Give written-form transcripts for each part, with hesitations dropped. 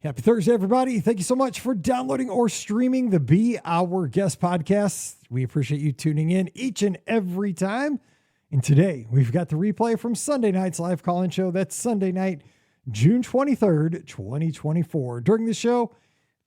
Happy Thursday, everybody. Thank you so much for downloading or streaming the Be Our Guest podcast. We appreciate you tuning in each and every time. And today, we've got the replay from Sunday night's live call-in show. That's Sunday night, June 23rd, 2024. During the show,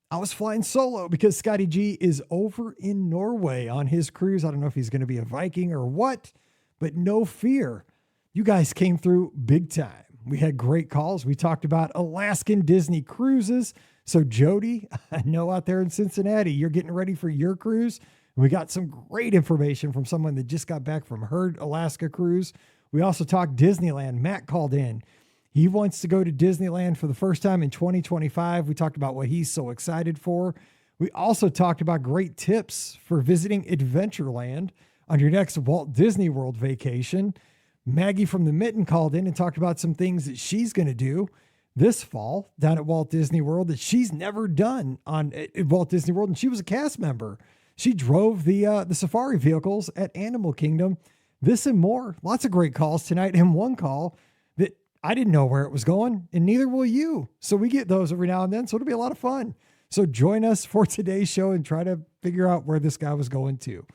I was flying solo because Scotty G is over in Norway on his cruise. I don't know if he's going to be a Viking or what, but no fear. You guys came through big time. We had great calls. We talked about Alaskan Disney cruises. So Jody, I know out there in Cincinnati, you're getting ready for your cruise. We got some great information from someone that just got back from her Alaska cruise. We also talked Disneyland. Matt called in. He wants to go to Disneyland for the first time in 2025. We talked about what he's so excited for. We also talked about great tips for visiting Adventureland on your next Walt Disney World vacation. Maggie from the Mitten called in and talked about some things that she's going to do this fall down at Walt Disney World that she's never done at Walt Disney World. And she was a cast member. She drove the safari vehicles at Animal Kingdom. This and more. Lots of great calls tonight. And one call that I didn't know where it was going, and neither will you. So we get those every now and then. So it'll be a lot of fun. So join us for today's show and try to figure out where this guy was going to.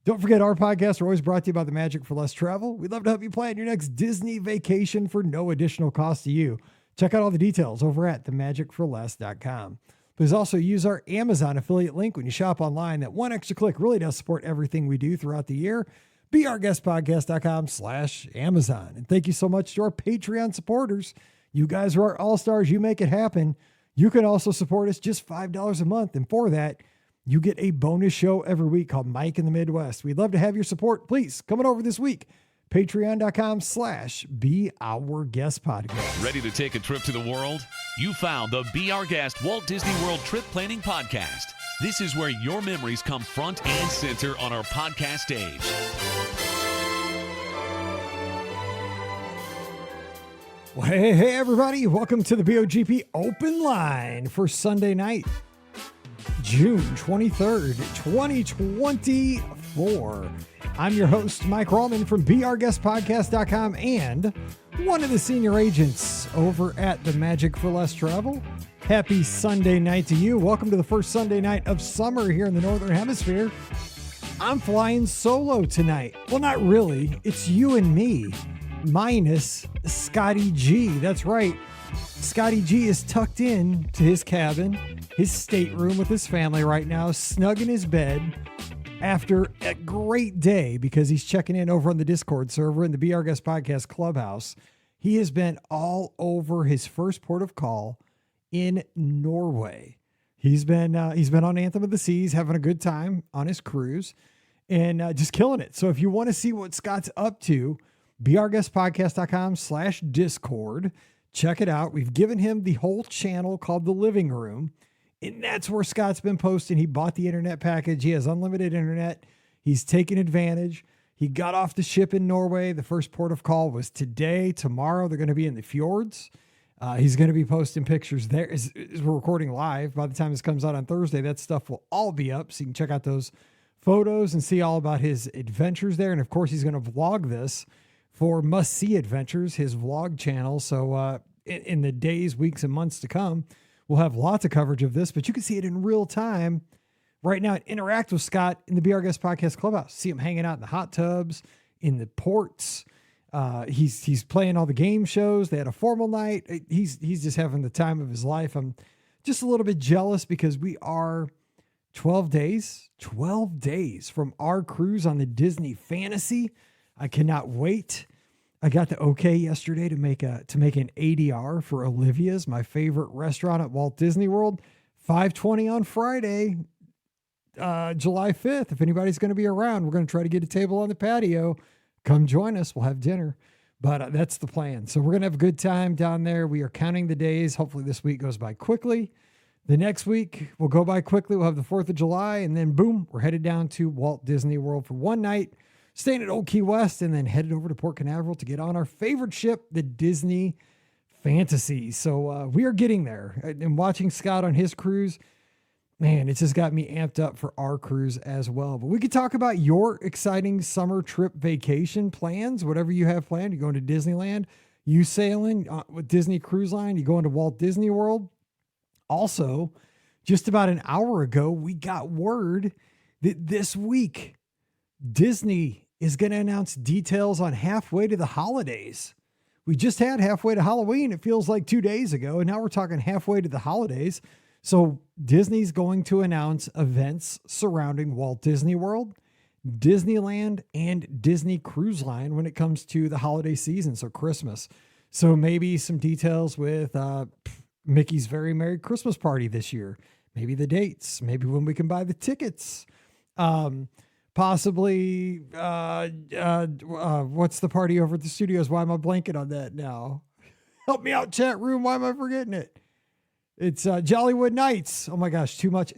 Don't forget, our podcasts are always brought to you by the Magic for Less Travel. We'd love to help you plan your next Disney vacation for no additional cost to you. Check out all the details over at themagicforless.com. Please also use our Amazon affiliate link when you shop online. That one extra click really does support everything we do throughout the year. beourguestpodcast.com/Amazon. And thank you so much to our Patreon supporters. You guys are our all-stars. You make it happen. You can also support us just $5 a month. And for that, you get a bonus show every week called Mike in the Midwest. We'd love to have your support. Please come on over this week. Patreon.com/beourguestpodcast. Ready to take a trip to the world? You found the Be Our Guest Walt Disney World Trip Planning Podcast. This is where your memories come front and center on our podcast stage. Well, hey, everybody. Welcome to the BOGP Open Line for Sunday night, June 23rd, 2024. I'm your host, Mike Rallman from beourguestpodcast.com and one of the senior agents over at the Magic for Less Travel. Happy Sunday night to you. Welcome to the first Sunday night of summer here in the Northern Hemisphere. I'm flying solo tonight. Well, not really. It's you and me, minus Scotty G. That's right. Scotty G is tucked in to his cabin, his stateroom with his family right now, snug in his bed after a great day because he's checking in over on the Discord server in the Be Our Guest Podcast Clubhouse. He has been all over his first port of call in Norway. He's been on Anthem of the Seas, having a good time on his cruise and just killing it. So if you want to see what Scott's up to, beourguestpodcast.com/Discord. Check it out. We've given him the whole channel called The Living Room, and that's where Scott's been posting. He bought the internet package. He has unlimited internet. He's taken advantage. He got off the ship in Norway. The first port of call was today. Tomorrow, they're going to be in the fjords. He's going to be posting pictures there as we're recording live. By the time this comes out on Thursday, that stuff will all be up, so you can check out those photos and see all about his adventures there. And, of course, he's going to vlog this for Must See Adventures, his vlog channel. So in the days, weeks, and months to come, we'll have lots of coverage of this, but you can see it in real time right now and interact with Scott in the Be Our Guest Podcast Clubhouse. See him hanging out in the hot tubs, in the ports. He's playing all the game shows. They had a formal night. He's just having the time of his life. I'm just a little bit jealous because we are 12 days from our cruise on the Disney Fantasy. I cannot wait. I got the okay yesterday to make an ADR for Olivia's, my favorite restaurant at Walt Disney World. $5.20 on Friday, July 5th. If anybody's going to be around, we're going to try to get a table on the patio. Come join us. We'll have dinner. But that's the plan. So we're going to have a good time down there. We are counting the days. Hopefully this week goes by quickly. The next week will go by quickly. We'll have the 4th of July. And then, boom, we're headed down to Walt Disney World for one night, staying at Old Key West, and then headed over to Port Canaveral to get on our favorite ship, the Disney Fantasy. So we are getting there. And watching Scott on his cruise, man, it's just got me amped up for our cruise as well. But we could talk about your exciting summer trip vacation plans, whatever you have planned. You're going to Disneyland, you sailing with Disney Cruise Line, you going to Walt Disney World. Also, just about an hour ago, we got word that this week, Disney is going to announce details on Halfway to the Holidays. We just had Halfway to Halloween. It feels like 2 days ago. And now we're talking halfway to the holidays. So Disney's going to announce events surrounding Walt Disney World, Disneyland, and Disney Cruise Line when it comes to the holiday season. So Christmas. So maybe some details with Mickey's Very Merry Christmas Party this year. Maybe the dates, maybe when we can buy the tickets. Possibly, what's the party over at the studios? Why am I blanking on that now? Help me out, chat room. Why am I forgetting it? It's Jollywood Nights. Oh my gosh, too much.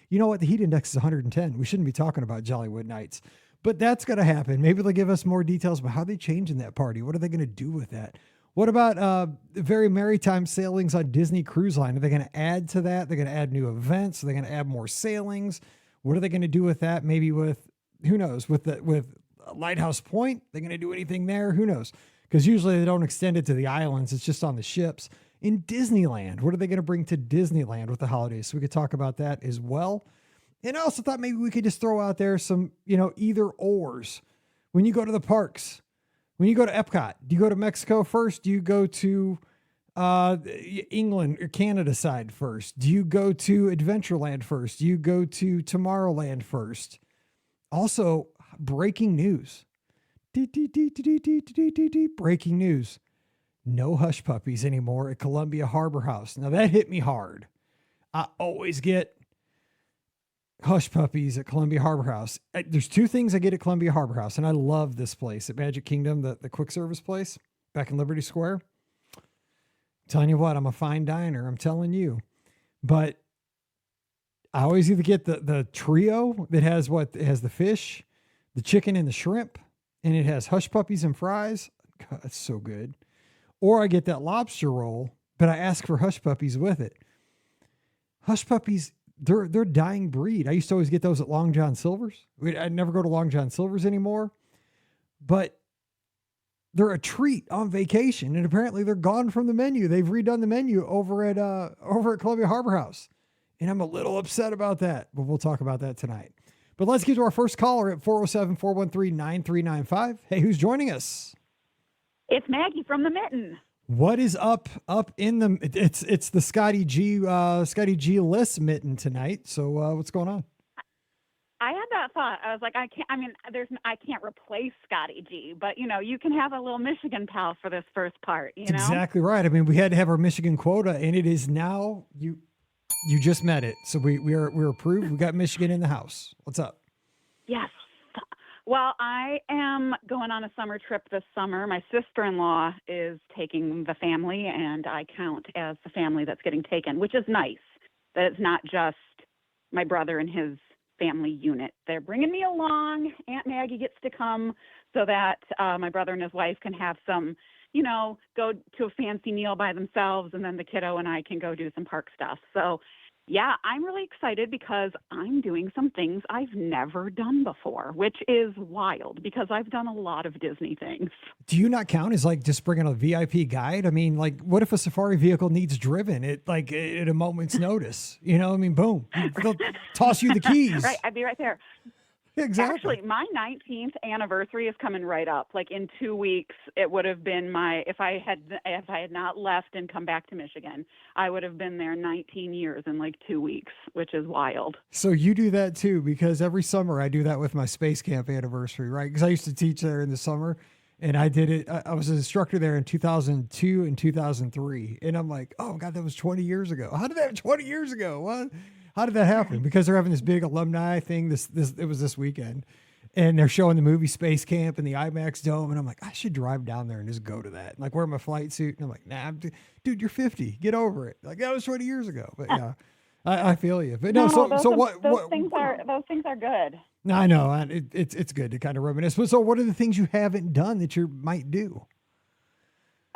You know what? The heat index is 110. We shouldn't be talking about Jollywood Nights, but that's going to happen. Maybe they'll give us more details about how they changing that party. What are they going to do with that? What about very maritime sailings on Disney Cruise Line? Are they going to add to that? They're going to add new events. Are they going to add more sailings? What are they going to do with that? Maybe with, who knows, with Lighthouse Point, they're going to do anything there? Who knows? Because usually they don't extend it to the islands. It's just on the ships. In Disneyland, what are they going to bring to Disneyland with the holidays? So we could talk about that as well. And I also thought maybe we could just throw out there some, either ors. When you go to the parks, when you go to Epcot, do you go to Mexico first? Do you go to England or Canada side first? Do you go to Adventureland first? Do you go to Tomorrowland first? Also, breaking news. Breaking news. No hush puppies anymore at Columbia Harbor House. Now that hit me hard. I always get hush puppies at Columbia Harbor House. There's two things I get at Columbia Harbor House, and I love this place at Magic Kingdom, the quick service place back in Liberty Square. Telling you what, I'm a fine diner. I'm telling you. But I always either get the trio that has it has the fish, the chicken, and the shrimp, and it has hush puppies and fries. God, that's so good. Or I get that lobster roll, but I ask for hush puppies with it. Hush puppies, they're a dying breed. I used to always get those at Long John Silver's. I never go to Long John Silver's anymore, but they're a treat on vacation, and apparently they're gone from the menu. They've redone the menu over at Columbia Harbor House, and I'm a little upset about that, but we'll talk about that tonight. But let's get to our first caller at 407-413-9395. Hey, who's joining us? It's Maggie from the Mitten. What is up in the? It's the Scotty G list mitten tonight. So what's going on? I had that thought. I was like, I can't replace Scotty G, but you can have a little Michigan pal for this first part. That's exactly right. I mean, we had to have our Michigan quota, and it is now you just met it, so we're approved. We got Michigan in the house. What's up? Yes. Well, I am going on a summer trip this summer. My sister-in-law is taking the family, and I count as the family that's getting taken, which is nice. That it's not just my brother and his family unit. They're bringing me along. Aunt Maggie gets to come so that my brother and his wife can have some, go to a fancy meal by themselves, and then the kiddo and I can go do some park stuff. So, yeah, I'm really excited because I'm doing some things I've never done before, which is wild because I've done a lot of Disney things. Do you not count as just bringing a VIP guide? I mean, what if a safari vehicle needs driven at a moment's notice? Boom, they'll toss you the keys. Right, I'd be right there. Exactly. Actually, my 19th anniversary is coming right up. In 2 weeks, it would have been if I had not left and come back to Michigan, I would have been there 19 years in 2 weeks, which is wild. So you do that too, because every summer I do that with my space camp anniversary, right? Because I used to teach there in the summer, and I did it. I was an instructor there in 2002 and 2003, and I'm like, oh God, that was 20 years ago. How did that 20 years ago? What? How did that happen? Because they're having this big alumni thing. It was this weekend, and they're showing the movie Space Camp in the IMAX Dome, and I'm like, I should drive down there and just go to that, and wear my flight suit. And I'm like, nah, dude, you're 50. Get over it. That was 20 years ago. But yeah, I feel you. But no, things are good. I know it's good to kind of reminisce. But so, what are the things you haven't done that you might do?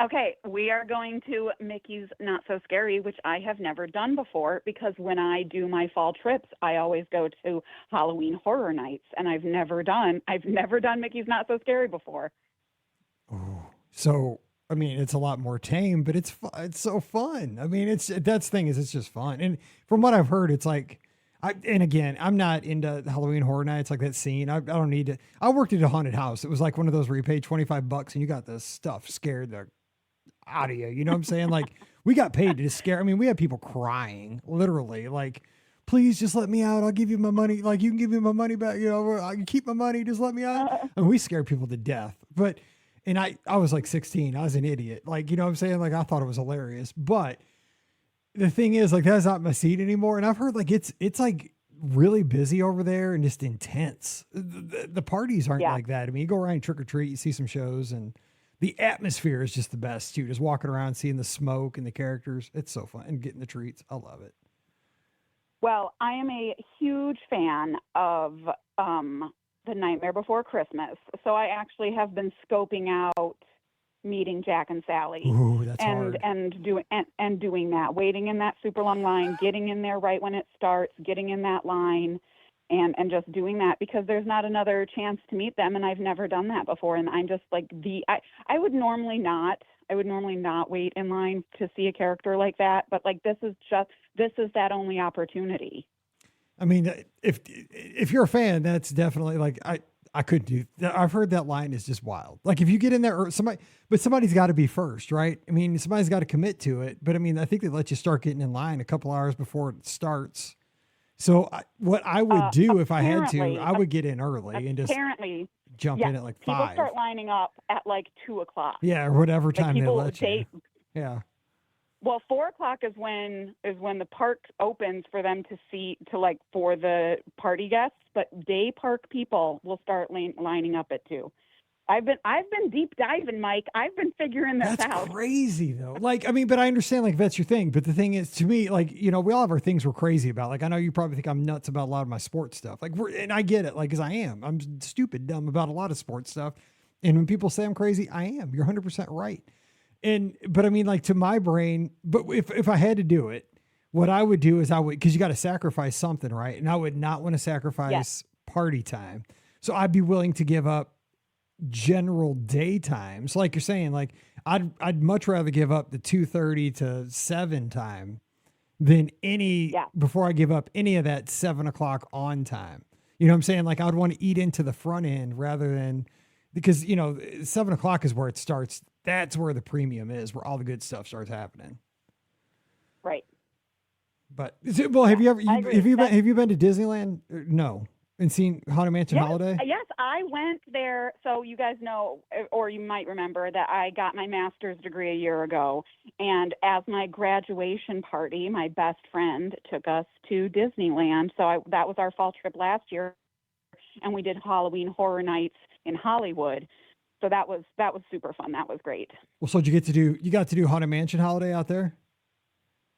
Okay, we are going to Mickey's Not So Scary, which I have never done before because when I do my fall trips, I always go to Halloween Horror Nights, and I've never done Mickey's Not So Scary before. Oh, so I mean, it's a lot more tame, but it's so fun. I mean, that's the thing is it's just fun. And from what I've heard, it's like and again, I'm not into Halloween Horror Nights like that scene. I don't need to. I worked at a haunted house. It was like one of those where you paid $25 and you got the stuff scared the out of you. You know what I'm saying? Like we got paid to scare. I mean, we had people crying literally like, please just let me out. I'll give you my money. Like you can give me my money back. You know, I can keep my money. Just let me out. And we scared people to death. But, and I was like 16. I was an idiot. Like, you know what I'm saying? Like I thought it was hilarious, but the thing is like, that's not my seat anymore. And I've heard like, it's like really busy over there and just intense. The parties aren't like that. I mean, you go around trick or treat, you see some shows and the atmosphere is just the best too. Just walking around, seeing the smoke and the characters. It's so fun and getting the treats. I love it. Well, I am a huge fan of The Nightmare Before Christmas. So I actually have been scoping out Meeting Jack and Sally. Ooh, that's hard. And doing that, waiting in that super long line, getting in there right when it starts, getting in that line and just doing that because there's not another chance to meet them and I've never done that before and I'm just like I would normally not wait in line to see a character like that, but like this is that only opportunity. I mean, if you're a fan, that's definitely like I couldn't do. I've heard that line is just wild. Like if you get in there, or somebody's got to be first, right? I mean, somebody's got to commit to it. But I mean, I think they let you start getting in line a couple hours before it starts. So what I would do if I had to, I would get in early and just jump in at like 5. People start lining up at like 2:00. Yeah, or whatever time they let you. Yeah. Well, 4:00 is when the park opens for them to see for the party guests. But day park people will start lining up at 2. I've been deep diving, Mike. I've been figuring this out. That's crazy though. Like, I mean, but I understand like that's your thing. But the thing is, to me, like, you know, we all have our things we're crazy about. Like, I know you probably think I'm nuts about a lot of my sports stuff. Like, and I get it. Like, 'cause I am. I'm stupid dumb about a lot of sports stuff. And when people say I'm crazy, I am. You're 100% right. But I mean, like to my brain, but if I had to do it, what I would do is because you got to sacrifice something, right? And I would not want to sacrifice party time. So I'd be willing to give up general daytime. So like you're saying, like I'd much rather give up the 2:30 to 7 time than before I give up any of that 7:00 on time. You know what I'm saying? Like I'd want to eat into the front end rather than, because, you know, 7:00 is where it starts. That's where the premium is, where all the good stuff starts happening. Right. But have you been to Disneyland? No. And seen Haunted Mansion Holiday? Yes, I went there. So you guys know, or you might remember that I got my master's degree a year ago. And as my graduation party, my best friend took us to Disneyland. So that was our fall trip last year. And we did Halloween Horror Nights in Hollywood. So that was super fun. That was great. Well, so you got to do Haunted Mansion Holiday out there?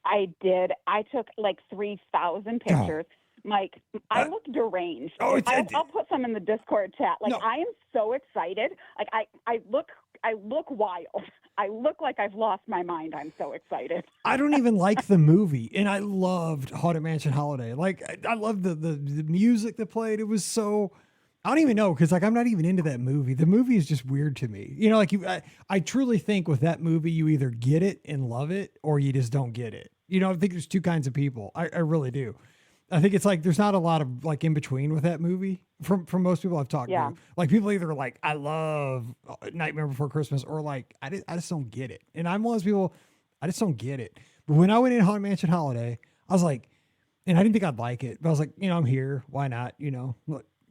I did. I took like 3,000 pictures. Mike, I look deranged. I'll put some in the Discord chat. Like I am so excited. Like I look wild. I look like I've lost my mind. I'm so excited. I don't even like the movie, and I loved Haunted Mansion Holiday. Like I loved the music that played. It was so. I don't even know, because like I'm not even into that movie. The movie is just weird to me. You know, like I truly think with that movie you either get it and love it, or you just don't get it. You know, I think there's two kinds of people. I really do. I think it's like there's not a lot of like in between with that movie from most people I've talked to. Like people either like I love Nightmare Before Christmas, or like I just don't get it. And I'm one of those people, I just don't get it. But when I went in Haunted Mansion Holiday, I was like, and I didn't think I'd like it, but I was like, you know, I'm here, why not? You know,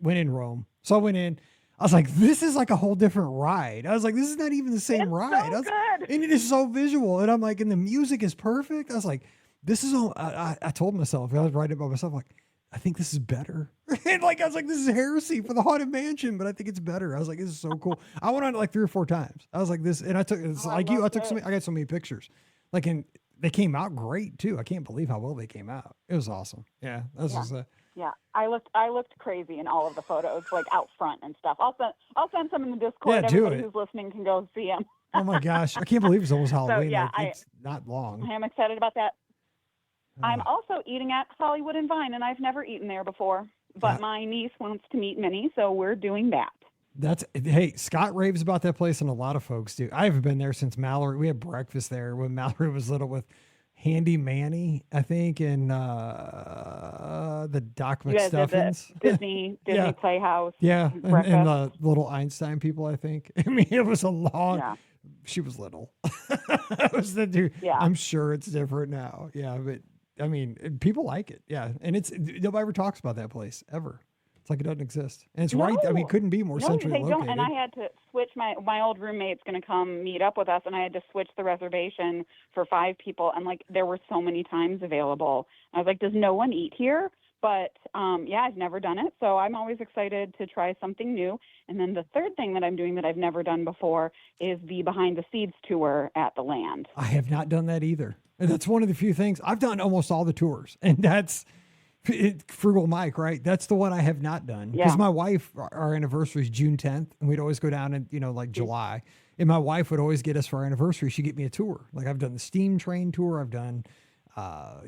went in Rome. So I went in. I was like, this is like a whole different ride. I was like, this is not even the same ride. So good. And it is so visual. And I'm like, and the music is perfect. I was like, this is all, I told myself, I was writing it by myself, like, I think this is better. And like, I was like, this is heresy for the Haunted Mansion, but I think it's better. I was like, this is so cool. I went on it like 3 or 4 times. I was like this, and I took, it's like you, I got so many pictures. Like, and they came out great too. I can't believe how well they came out. It was awesome. Yeah. That was just yeah, I looked crazy in all of the photos, like out front and stuff. I'll send some in the Discord. Yeah, everybody who's listening can go see them. Oh my gosh, I can't believe it's almost Halloween. So, yeah, like, it's not long. I am excited about that. I'm also eating at Hollywood and Vine, and I've never eaten there before. But my niece wants to meet Minnie, so we're doing that. Hey, Scott raves about that place, and a lot of folks do. I haven't been there since Mallory. We had breakfast there when Mallory was little with Handy Manny, I think, and the Doc You guys did the McStuffins. Disney Yeah. Playhouse Yeah, and breakfast. the little Einstein people, I think. I mean, it was a long. Yeah. She was little. That was the dude. Yeah. I'm sure it's different now. Yeah, but I mean, people like it. Yeah, and nobody ever talks about that place ever. It's like it doesn't exist, and it's right. I mean, No. it couldn't be more No, centrally they located. don't. And I had to switch my old roommate's going to come meet up with us, and I had to switch the reservation for 5 people. And like there were so many times available. I was like, does no one eat here? But yeah, I've never done it, so I'm always excited to try something new. And then the third thing that I'm doing that I've never done before is the Behind the Seeds tour at the Land. I have not done that either. And that's one of the few things I've done. Almost all the tours, and that's. Frugal Mike, right? That's the one I have not done because Yeah. my wife, our anniversary is June 10th, and we'd always go down in like July. And my wife would always get us for our anniversary. She'd get me a tour. Like I've done the Steam Train tour. I've done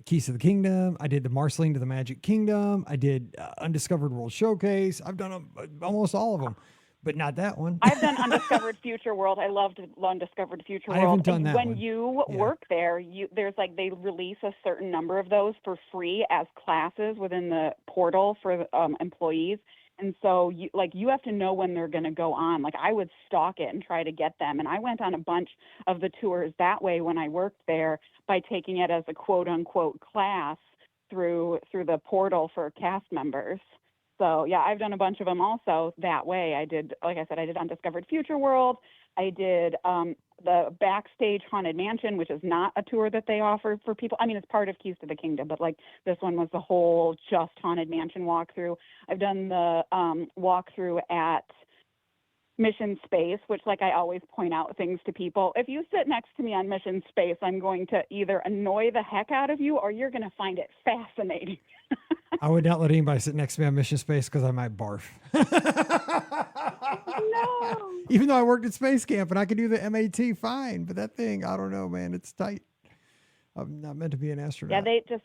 Keys to the Kingdom. I did the Marceline to the Magic Kingdom. I did Undiscovered World Showcase. I've done almost all of them, but not that one. I've done Undiscovered Future World. I loved Undiscovered Future World. I haven't done and that when one. you work there, there's like they release a certain number of those for free as classes within the portal for employees. And so you have to know when they're going to go on. Like I would stalk it and try to get them. And I went on a bunch of the tours that way when I worked there by taking it as a quote unquote class through the portal for cast members. So yeah, I've done a bunch of them also that way. I did, like I said, I did Undiscovered Future World. I did the Backstage Haunted Mansion, which is not a tour that they offer for people. I mean, it's part of Keys to the Kingdom, but like this one was the whole just Haunted Mansion walkthrough. I've done the walkthrough at Mission Space, which like I always point out things to people. If you sit next to me on Mission Space, I'm going to either annoy the heck out of you or you're going to find it fascinating. I would not let anybody sit next to me on Mission Space because I might barf. No. Even though I worked at Space Camp and I could do the MAT fine, but that thing, I don't know, man, it's tight. I'm not meant to be an astronaut. Yeah, they just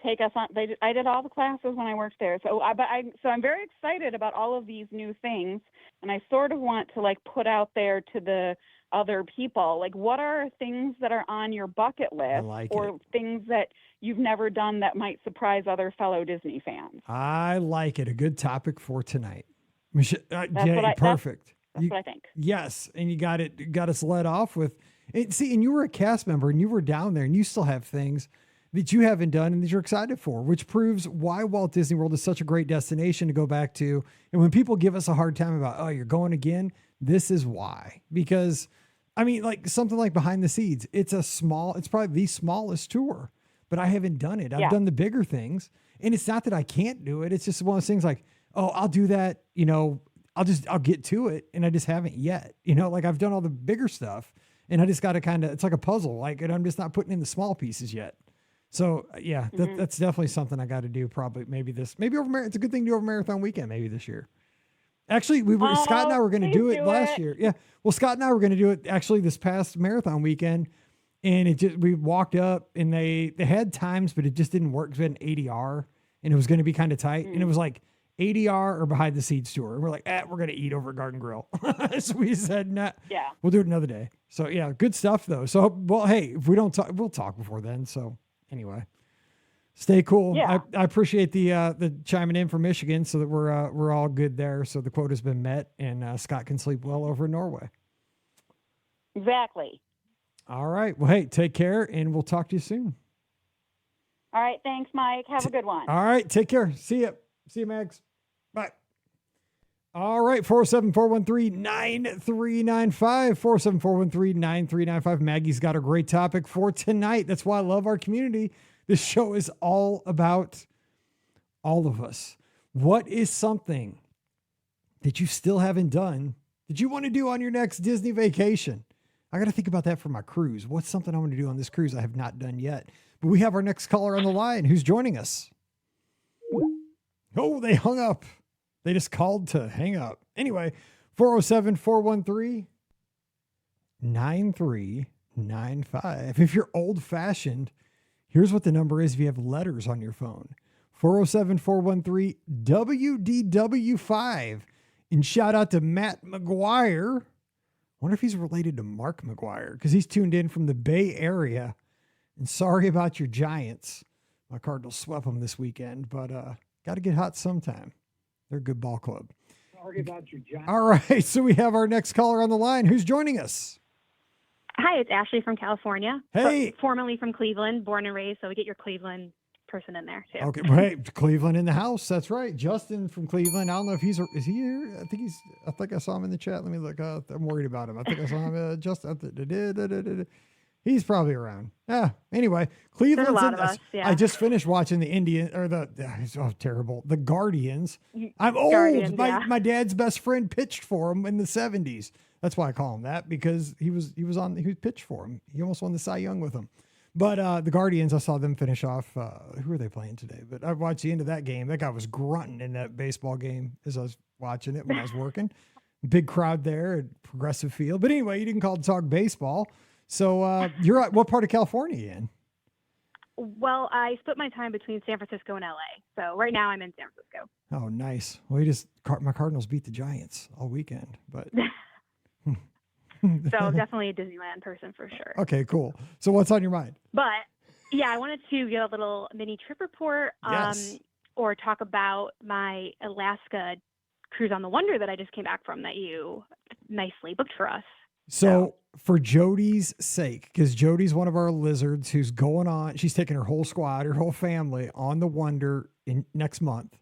take us on. I did all the classes when I worked there, so I'm very excited about all of these new things, and I sort of want to like put out there to the other people, like what are things that are on your bucket list, or things that you've never done that might surprise other fellow Disney fans. I like it. A good topic for tonight. Perfect. That's what I think. Yes, and you got us led off with it. See, and you were a cast member, and you were down there, and you still have things that you haven't done and that you're excited for, which proves why Walt Disney World is such a great destination to go back to. And when people give us a hard time about, oh, you're going again, this is why. Because, I mean, like something like Behind the Seeds, it's probably the smallest tour, but I haven't done it. I've done the bigger things, and it's not that I can't do it. It's just one of those things like, oh, I'll do that, I'll get to it, and I just haven't yet. Like I've done all the bigger stuff, and I just got to it's like a puzzle, like, and I'm just not putting in the small pieces yet. So yeah, that's definitely something I got to do. Probably maybe it's a good thing to do over Marathon Weekend maybe this year. Actually, Scott and I were going to do it last year. Yeah. Well, Scott and I were going to do it actually this past Marathon Weekend, and we walked up and they had times, but it just didn't work. It was an ADR and it was going to be kind of tight. And it was like ADR or Behind the Seeds tour. And we're like, we're going to eat over at Garden Grill. So we said, nah, we'll do it another day. So yeah, good stuff though. So, well, hey, if we don't talk, we'll talk before then. So anyway, stay cool. Yeah. I appreciate the chiming in from Michigan so that we're all good there. So the quota's been met and Scott can sleep well over in Norway. Exactly. All right. Well, hey, take care and we'll talk to you soon. All right. Thanks, Mike. Have a good one. All right. Take care. See you, Mags. Bye. All right. 407-413-9395. 407-413-9395. Maggie's got a great topic for tonight. That's why I love our community. This show is all about all of us. What is something that you still haven't done that you want to do on your next Disney vacation? I got to think about that for my cruise. What's something I want to do on this cruise I have not done yet? But we have our next caller on the line who's joining us. Oh, they hung up. They just called to hang up. Anyway, 407-413-9395. If you're old fashioned, here's what the number is if you have letters on your phone. 407-413-WDW5 And shout out to Matt McGuire. Wonder if he's related to Mark McGuire because he's tuned in from the Bay Area. And sorry about your Giants. My Cardinals swept them this weekend, but got to get hot sometime. They're a good ball club. Sorry about your Giants. All right, so we have our next caller on the line. Who's joining us? Hi, it's Ashley from California. Hey. Formerly from Cleveland, born and raised, so we get your Cleveland person in there, too. Okay, right. Cleveland in the house. That's right. Justin from Cleveland. I don't know if is he here? I think I saw him in the chat. Let me look. I'm worried about him. I think I saw him. Justin. He's probably around. Anyway, Cleveland's There's a lot in of this. us, yeah. I just finished watching the terrible. The Guardians. I'm old. Guardians, My dad's best friend pitched for him in the 70s. That's why I call him that, because he pitched for him. He almost won the Cy Young with him. But the Guardians, I saw them finish off. Who are they playing today? But I watched the end of that game. That guy was grunting in that baseball game as I was watching it when I was working. Big crowd there at Progressive Field. But anyway, you didn't call to talk baseball. So you're at what part of California you in? Well, I split my time between San Francisco and LA. So right now I'm in San Francisco. Oh, nice. Well, my Cardinals beat the Giants all weekend. But So definitely a Disneyland person for sure. Okay, cool. So what's on your mind? But yeah, I wanted to get a little mini trip report Yes. or talk about my Alaska cruise on the Wonder that I just came back from that you nicely booked for us. So for Jody's sake, because Jody's one of our lizards who's going on, she's taking her whole squad, her whole family on the Wonder next month.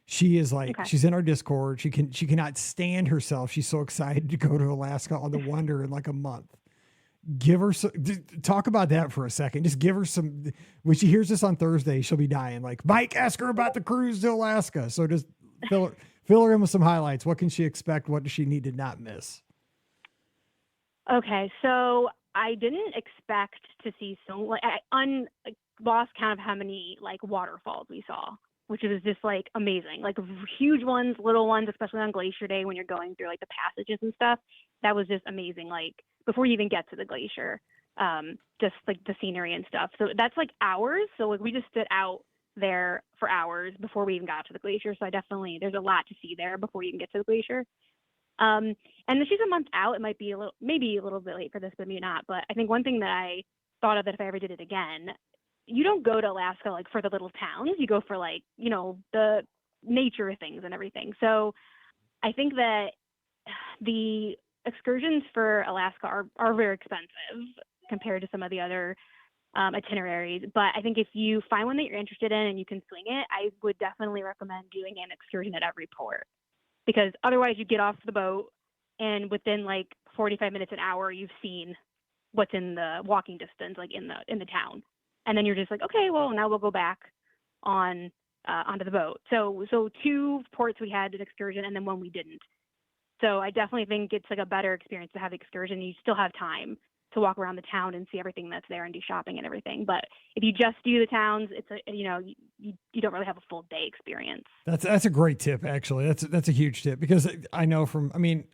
She is like, she's in our Discord. She cannot stand herself. She's so excited to go to Alaska on the Wonder in like a month. Give her some, talk about that for a second. Just give her some, when she hears this on Thursday, she'll be dying. Like, Mike, ask her about the cruise to Alaska. So just fill her in with some highlights. What can she expect? What does she need to not miss? Okay, so I didn't expect to see I lost count of how many like waterfalls we saw, which was just like amazing. Like huge ones, little ones, especially on Glacier Day when you're going through like the passages and stuff. That was just amazing. Like before you even get to the glacier, just like the scenery and stuff. So that's like hours. So like we just stood out there for hours before we even got to the glacier. So there's a lot to see there before you can get to the glacier. And if she's a month out, it might be maybe a little bit late for this, but maybe not. But I think one thing that I thought of that if I ever did it again, you don't go to Alaska like for the little towns. You go for like, the nature things and everything. So I think that the excursions for Alaska are very expensive compared to some of the other itineraries. But I think if you find one that you're interested in and you can swing it, I would definitely recommend doing an excursion at every port. Because otherwise you get off the boat and within like 45 minutes, an hour, you've seen what's in the walking distance, like in the town. And then you're just like, okay, well, now we'll go back onto the boat. So 2 ports we had an excursion and then 1 we didn't. So I definitely think it's like a better experience to have the excursion. You still have time to walk around the town and see everything that's there and do shopping and everything. But if you just do the towns, it's you don't really have a full day experience. That's a great tip, actually. That's a huge tip because I know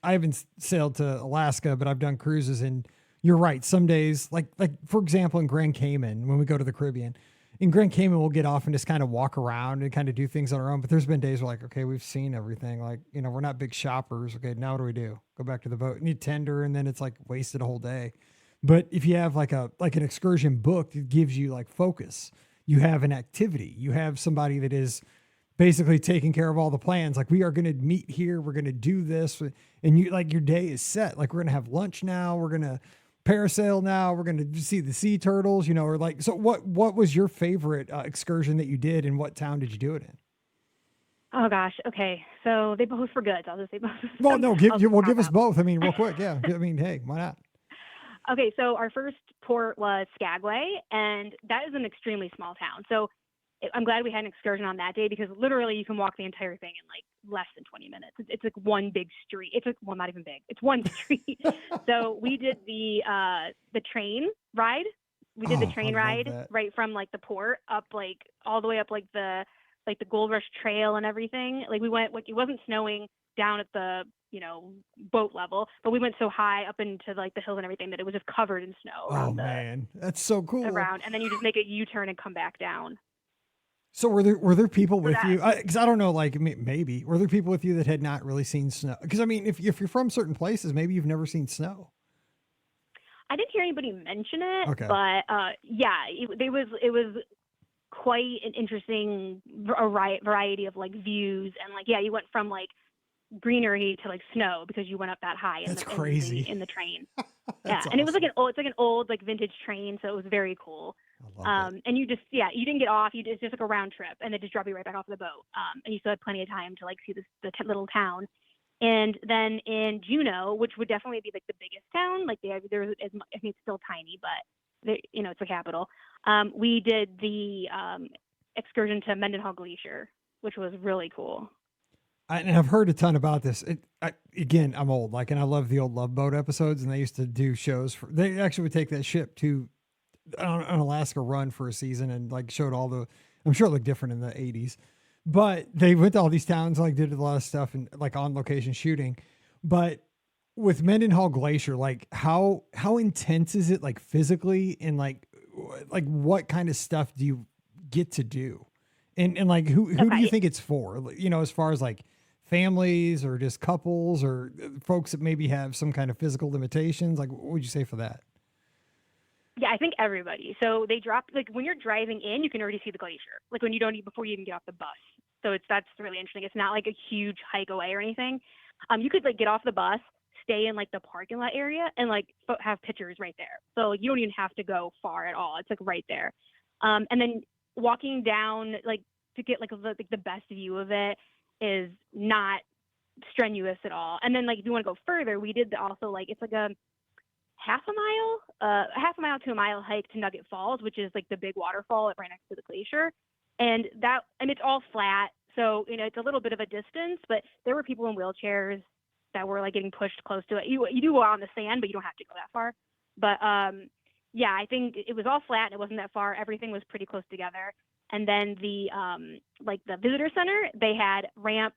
I haven't sailed to Alaska, but I've done cruises and you're right. Some days, like for example, in Grand Cayman, when we go to the Caribbean, in Grand Cayman, we'll get off and just kind of walk around and kind of do things on our own. But there's been days where like, okay, we've seen everything. Like, we're not big shoppers. Okay, now what do? Go back to the boat. Need tender, and then it's like wasted a whole day. But if you have like an excursion booked, it gives you like focus. You have an activity. You have somebody that is basically taking care of all the plans. Like we are going to meet here. We're going to do this. And you like your day is set. Like we're going to have lunch now. We're going to parasail now. We're going to see the sea turtles, or like, so what was your favorite excursion that you did and what town did you do it in? Oh gosh. Okay. So they both were good. I'll just say both. Well, no, give us both. I mean, real quick. Yeah. I mean, hey, why not? Okay, so our first port was Skagway, and that is an extremely small town. So I'm glad we had an excursion on that day because literally you can walk the entire thing in like less than 20 minutes. It's like one big street. It's like, well, not even big. It's one street. So we did the train ride. We did the train ride right from like the port up like all the way up like the Gold Rush Trail and everything. Like we went, like it wasn't snowing down at the boat level, but we went so high up into like the hills and everything that it was just covered in snow. Oh man, that's so cool. Around, and then you just make a U-turn and come back down. So were there people So with that, you? Because I don't know, like maybe were there people with you that had not really seen snow? Because I mean, if you're from certain places, maybe you've never seen snow. I didn't hear anybody mention it, Okay. but yeah, it was quite an interesting variety of like views, and like, yeah, you went from like greenery to like snow because you went up that high That's crazy. in the train. Yeah, That's and it was like awesome. it's like an old like vintage train, so it was very cool. I love it. And you just, yeah, you didn't get off. It's just like a round trip, and they just drop you right back off the boat. And you still had plenty of time to like see little town. And then in Juneau, which would definitely be like the biggest town, like there's, I mean, it's still tiny, but it's the capital. We did the excursion to Mendenhall Glacier, which was really cool. And I've heard a ton about this. Again, I'm old, like, and I love the old Love Boat episodes, and they used to do shows they actually would take that ship to an Alaska run for a season and like showed all the, I'm sure it looked different in the 80s, but they went to all these towns, like did a lot of stuff and like on location shooting. But with Mendenhall Glacier, like how intense is it like physically, and like what kind of stuff do you get to do? And like who do you Okay. think it's for? You know, as far as like families or just couples or folks that maybe have some kind of physical limitations, like what would you say for that? Yeah, I think everybody. So they dropped, like when you're driving in, you can already see the glacier. Like when you don't before you even get off the bus. So that's really interesting. It's not like a huge hike away or anything. You could like get off the bus, stay in like the parking lot area, and like have pictures right there. So you don't even have to go far at all. It's like right there. And then walking down like to get like the best view of it is not strenuous at all. And then like if you want to go further, we did also like it's like a half a mile to a mile hike to Nugget Falls, which is like the big waterfall right next to the glacier. And it's all flat. So, it's a little bit of a distance, but there were people in wheelchairs that were like getting pushed close to it. You do go out on the sand, but you don't have to go that far. But yeah, I think it was all flat and it wasn't that far. Everything was pretty close together. And then the the visitor center, they had ramp,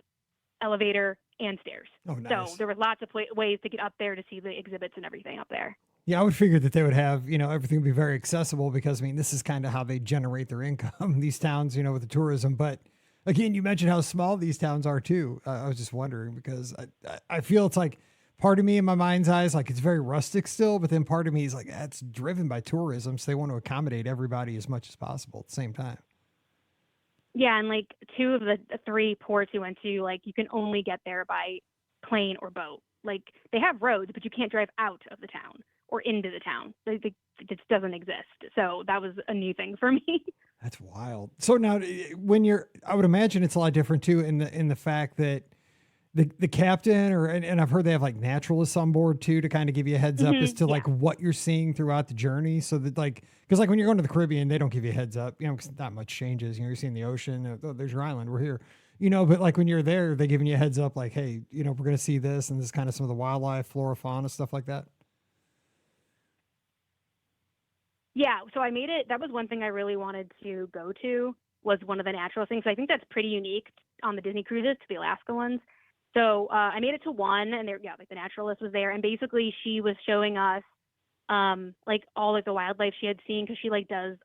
elevator, and stairs. Oh, nice. So there was lots of ways to get up there to see the exhibits and everything up there. Yeah, I would figure that they would have, everything would be very accessible because, I mean, this is kind of how they generate their income, these towns, with the tourism. But again, you mentioned how small these towns are too. I was just wondering because I feel it's like part of me in my mind's eyes, like it's very rustic still, but then part of me is like, that's driven by tourism. So they want to accommodate everybody as much as possible at the same time. Yeah, and like two of the three ports we went to, like you can only get there by plane or boat. Like they have roads, but you can't drive out of the town or into the town. It just doesn't exist. So that was a new thing for me. That's wild. So now I would imagine it's a lot different too in the fact that the captain and I've heard they have like naturalists on board too to kind of give you a heads up as to like what you're seeing throughout the journey. So that because like when you're going to the Caribbean, they don't give you a heads up, because not much changes. You're seeing the ocean. Oh, there's your island. We're here. But like when you're there, they're giving you a heads up like, hey, we're going to see this and this is kind of some of the wildlife, flora, fauna, stuff like that. Yeah, so I made it. That was one thing I really wanted to go to, was one of the natural things. I think that's pretty unique on the Disney cruises to the Alaska ones. So I made it to one, and like the naturalist was there, and basically she was showing us like all like the wildlife she had seen, because she like does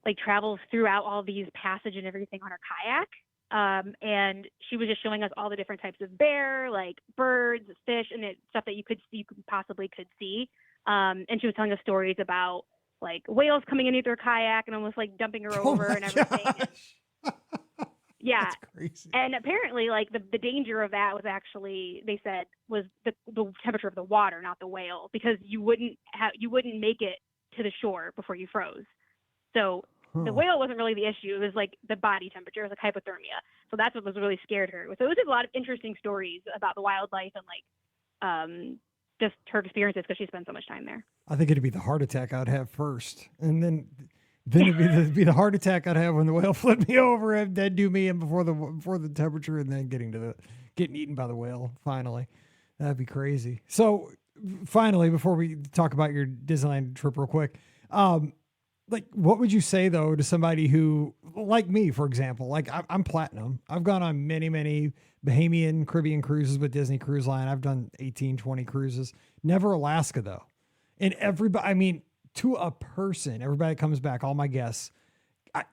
like travels throughout all these passage and everything on her kayak. And she was just showing us all the different types of bear, like birds, fish, and stuff that you possibly could see. And she was telling us stories about like whales coming underneath her kayak and almost like dumping her over and everything. Yeah. That's crazy. And apparently like the danger of that was actually, they said, was the temperature of the water, not the whale, because you wouldn't make it to the shore before you froze. So the whale wasn't really the issue. It was like the body temperature. It was like hypothermia. So that's what was really scared her. So it was just a lot of interesting stories about the wildlife and like just her experiences, because she spent so much time there. I think it'd be the heart attack I'd have first. And then it'd be the heart attack I'd have when the whale flipped me over and then do me in before the temperature and then getting eaten by the whale finally. That'd be crazy. So finally, before we talk about your Disneyland trip real quick, like what would you say though to somebody who, like me, for example, like I'm platinum. I've gone on many, many Bahamian Caribbean cruises with Disney Cruise Line. I've done 18, 20 cruises, never Alaska though. And everybody, I mean, to a person, everybody that comes back, all my guests,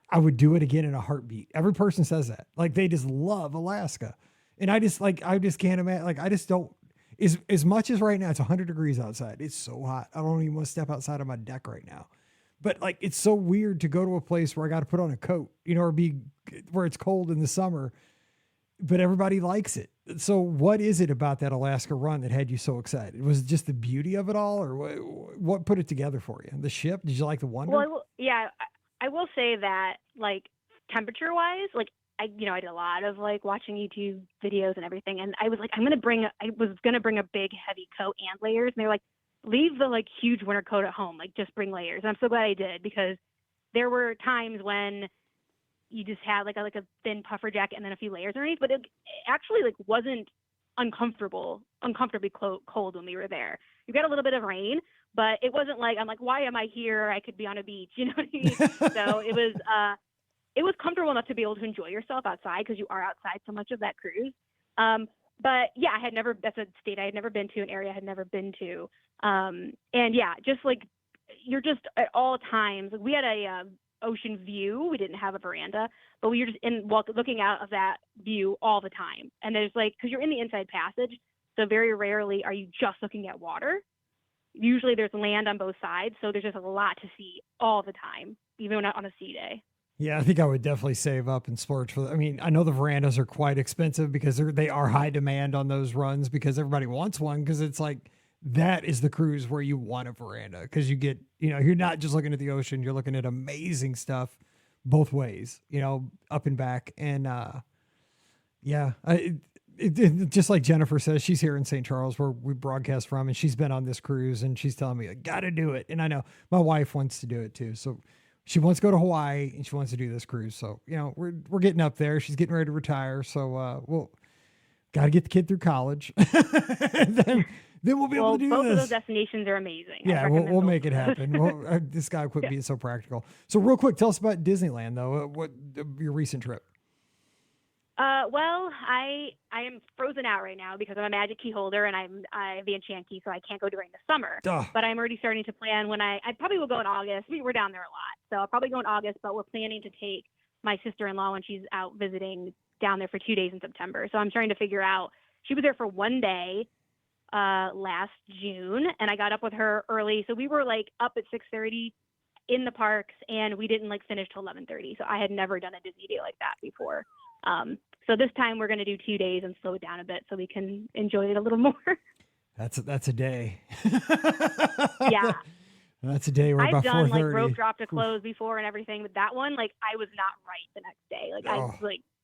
I would do it again in a heartbeat. Every person says that. Like they just love Alaska. And I just can't imagine, like, I just don't, as much as right now, it's 100 degrees outside. It's so hot. I don't even want to step outside on my deck right now. But like, it's so weird to go to a place where I got to put on a coat, or be where it's cold in the summer, but everybody likes it. So what is it about that Alaska run that had you so excited? Was it just the beauty of it all, or what put it together for you? The ship? Did you like the wonder? Well, I will say that, like, temperature wise, like, I did a lot of like watching YouTube videos and everything. And I was like, I was going to bring a big heavy coat and layers. And they're like, leave the like huge winter coat at home. Like just bring layers. And I'm so glad I did, because there were times when you just had like a thin puffer jacket and then a few layers underneath, but it actually like wasn't uncomfortably cold when we were there. You got a little bit of rain, but it wasn't like, I'm like, why am I here? I could be on a beach, you know what I mean? So it was comfortable enough to be able to enjoy yourself outside, because you are outside so much of that cruise. But yeah, that's a state I had never been to, an area I had never been to. And yeah, just like, you're just at all times, like we had a ocean view. We didn't have a veranda, but we were just looking out of that view all the time. And there's like, cause you're in the inside passage, so very rarely are you just looking at water. Usually there's land on both sides. So there's just a lot to see all the time, even on a sea day. Yeah, I think I would definitely save up and splurge for. I mean, I know the verandas are quite expensive because they are high demand on those runs, because everybody wants one, because it's like that is the cruise where you want a veranda, because you get, you're not just looking at the ocean, you're looking at amazing stuff both ways, up and back. And yeah, just like Jennifer says, she's here in St. Charles where we broadcast from, and she's been on this cruise, and she's telling me I got to do it. And I know my wife wants to do it too. So she wants to go to Hawaii and she wants to do this cruise. So, we're getting up there. She's getting ready to retire. So, we'll got to get the kid through college. then we'll be able to do both this. of those destinations are amazing. Yeah, we'll make it happen. This guy quit being so practical. So real quick, tell us about Disneyland though. What your recent trip? Well, I am frozen out right now because I'm a Magic Key holder and I have the Enchant Key, so I can't go during the summer. But I'm already starting to plan when I probably will go in August. We're down there a lot, so I'll probably go in August. But we're planning to take my sister-in-law when she's out visiting down there for 2 days in September. So I'm trying to figure out. She was there for 1 day last June, and I got up with her early, so we were like up at 6:30 in the parks, and we didn't like finish till 11:30. So I had never done a Disney day like that before. So this time we're going to do 2 days and slow it down a bit so we can enjoy it a little more. That's a day. Yeah. That's a day where about 4:30. I've done like rope drop to close before and everything, but that one, like I was not right the next day. Like I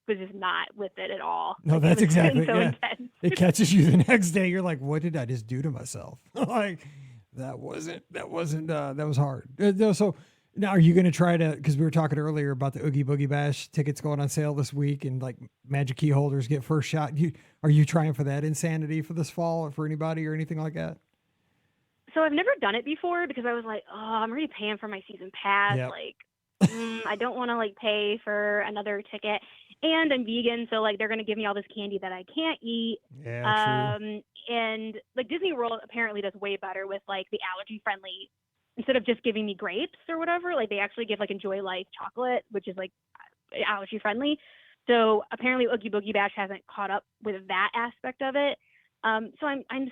was just not with it at all. No, like, that's exactly so intense. It catches you the next day. You're like, what did I just do to myself? Like that was hard. So now, are you going to try to, because we were talking earlier about the Oogie Boogie Bash tickets going on sale this week, and like Magic Key holders get first shot. Are you trying for that insanity for this fall, or for anybody or anything like that? So I've never done it before because I was like, oh, I'm already paying for my season pass. Yep. Like, I don't want to like pay for another ticket. And I'm vegan, so like they're going to give me all this candy that I can't eat. Yeah, true. And like Disney World apparently does way better with like the allergy friendly. Instead of just giving me grapes or whatever, like they actually give like Enjoy Life chocolate, which is like allergy friendly. So apparently Oogie Boogie Bash hasn't caught up with that aspect of it. So I'm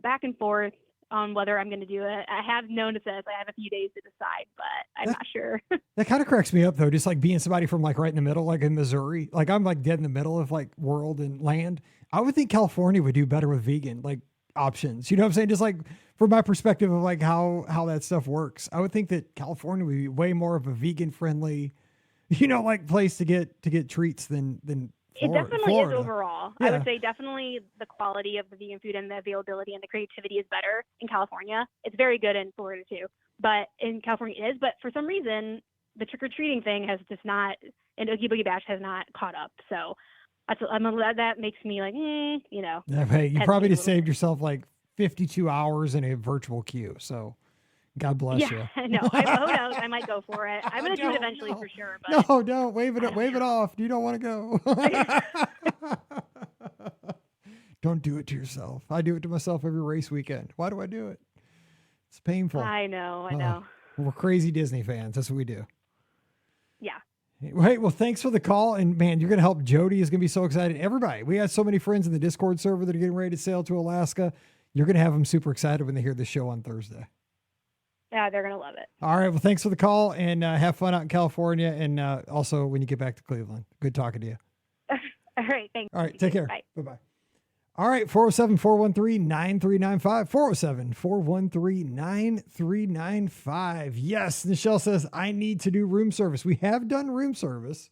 back and forth on whether I'm going to do it. I have noticed this. I have a few days to decide, but I'm not sure. That kind of cracks me up though. Just like being somebody from like right in the middle, like in Missouri, like I'm like dead in the middle of like world and land. I would think California would do better with vegan like options. You know what I'm saying? Just like from my perspective of like how that stuff works, I would think that California would be way more of a vegan friendly, like place to get treats than it definitely Florida. is overall. Yeah. I would say definitely the quality of the vegan food and the availability and the creativity is better in California. It's very good in Florida too, but in California it is. But for some reason, the trick-or-treating thing has just not, and Oogie Boogie Bash has not caught up. So that makes me like, Yeah, hey, you probably just saved yourself like 52 hours in a virtual queue. So God bless you. Yeah, no, who knows? I might go for it. I'm going to do it eventually for sure. But no, don't wave it off. You don't want to go. Don't do it to yourself. I do it to myself every race weekend. Why do I do it? It's painful. I know. We're crazy Disney fans. That's what we do. Yeah, Hey, well, thanks for the call. And man, you're going to help. Jody is going to be so excited. Everybody, we got so many friends in the Discord server that are getting ready to sail to Alaska. You're going to have them super excited when they hear the show on Thursday. Yeah, they're going to love it. All right. Well, thanks for the call and have fun out in California. And also when you get back to Cleveland. Good talking to you. All right. Thanks. All right. Take care. Bye. Bye-bye. All right. 407-413-9395. 407-413-9395. Yes. Nichelle says, I need to do room service. We have done room service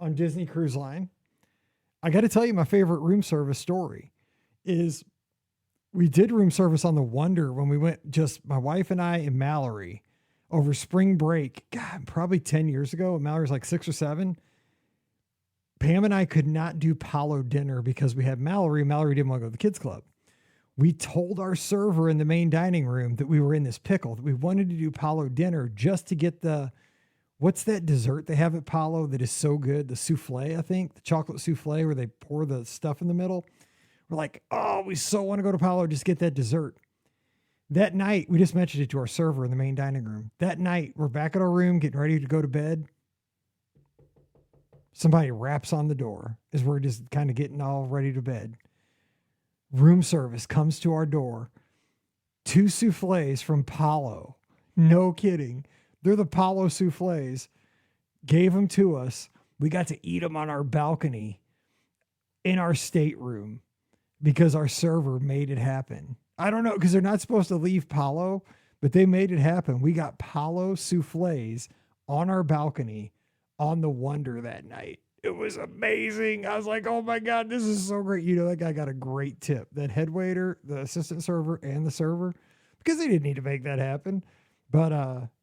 on Disney Cruise Line. I got to tell you, my favorite room service story is we did room service on the Wonder when we went, just my wife and I and Mallory over spring break. God, probably 10 years ago. Mallory's like 6 or 7. Pam and I could not do Palo dinner because we had Mallory. Mallory didn't want to go to the kids club. We told our server in the main dining room that we were in this pickle, that we wanted to do Palo dinner just to get what's that dessert they have at Palo that is so good? The souffle, I think, the chocolate souffle where they pour the stuff in the middle. We're like, oh, we so want to go to Palo, just get that dessert. That night, we just mentioned it to our server in the main dining room. That night, we're back at our room, getting ready to go to bed. Somebody raps on the door as we're just kind of getting all ready to bed. Room service comes to our door. 2 souffles from Palo. No kidding. They're the Palo souffles. Gave them to us. We got to eat them on our balcony in our stateroom because our server made it happen. I don't know, because they're not supposed to leave Palo, but they made it happen. We got Palo souffles on our balcony on the Wonder that night. It was amazing. I was like, oh my God, this is so great. You know, that guy got a great tip. That head waiter, the assistant server, and the server, because they didn't need to make that happen. But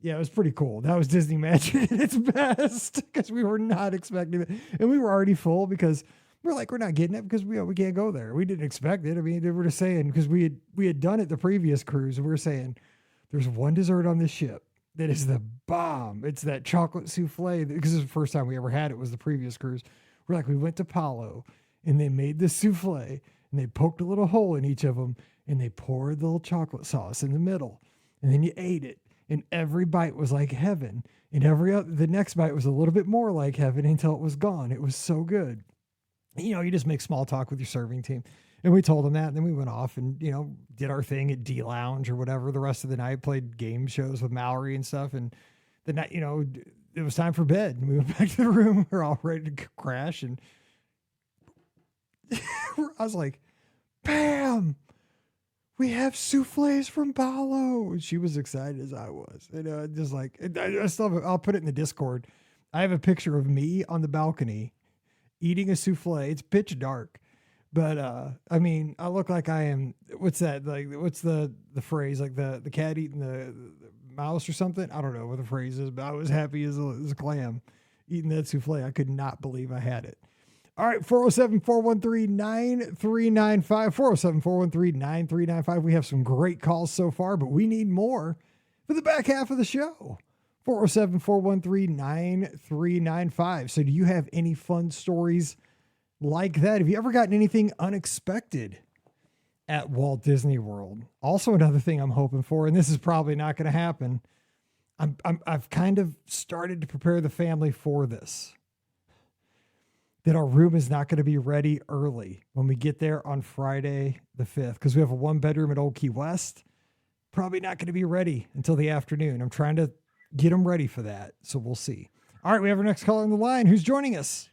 yeah, it was pretty cool. That was Disney magic at its best, because we were not expecting it. And we were already full because we're like, we're not getting it because we can't go there. We didn't expect it. I mean, they were just saying, because we had done it the previous cruise, and we were saying, there's one dessert on this ship that is the bomb. It's that chocolate souffle, because this is the first time we ever had it, was the previous cruise. We're like, we went to Palo and they made this souffle and they poked a little hole in each of them and they poured the little chocolate sauce in the middle, and then you ate it, and every bite was like heaven, and the next bite was a little bit more like heaven until it was gone. It was so good. You know, you just make small talk with your serving team. And we told them that, and then we went off and, you know, did our thing at D Lounge or whatever the rest of the night, played game shows with Mallory and stuff. And the night, you know, it was time for bed, and we went back to the room. We were all ready to crash. And I was like, Pam, we have souffles from Palo. And she was excited as I was. And just like, I still I'll put it in the Discord. I have a picture of me on the balcony eating a souffle. It's pitch dark. But, I mean, I look like I am, what's that? Like, what's the phrase? Like the cat eating the mouse or something? I don't know what the phrase is, but I was happy as a clam eating that souffle. I could not believe I had it. All right, 407-413-9395, 407-413-9395. We have some great calls so far, but we need more for the back half of the show. 407-413-9395. So do you have any fun stories like that? Have you ever gotten anything unexpected at Walt Disney World? Also, another thing I'm hoping for, and this is probably not going to happen, I've kind of started to prepare the family for this, that our room is not going to be ready early when we get there on Friday the 5th, because we have a 1-bedroom at Old Key West. Probably not going to be ready until the afternoon. I'm trying to get them ready for that, so we'll see. All right, we have our next caller on the line. Who's joining us?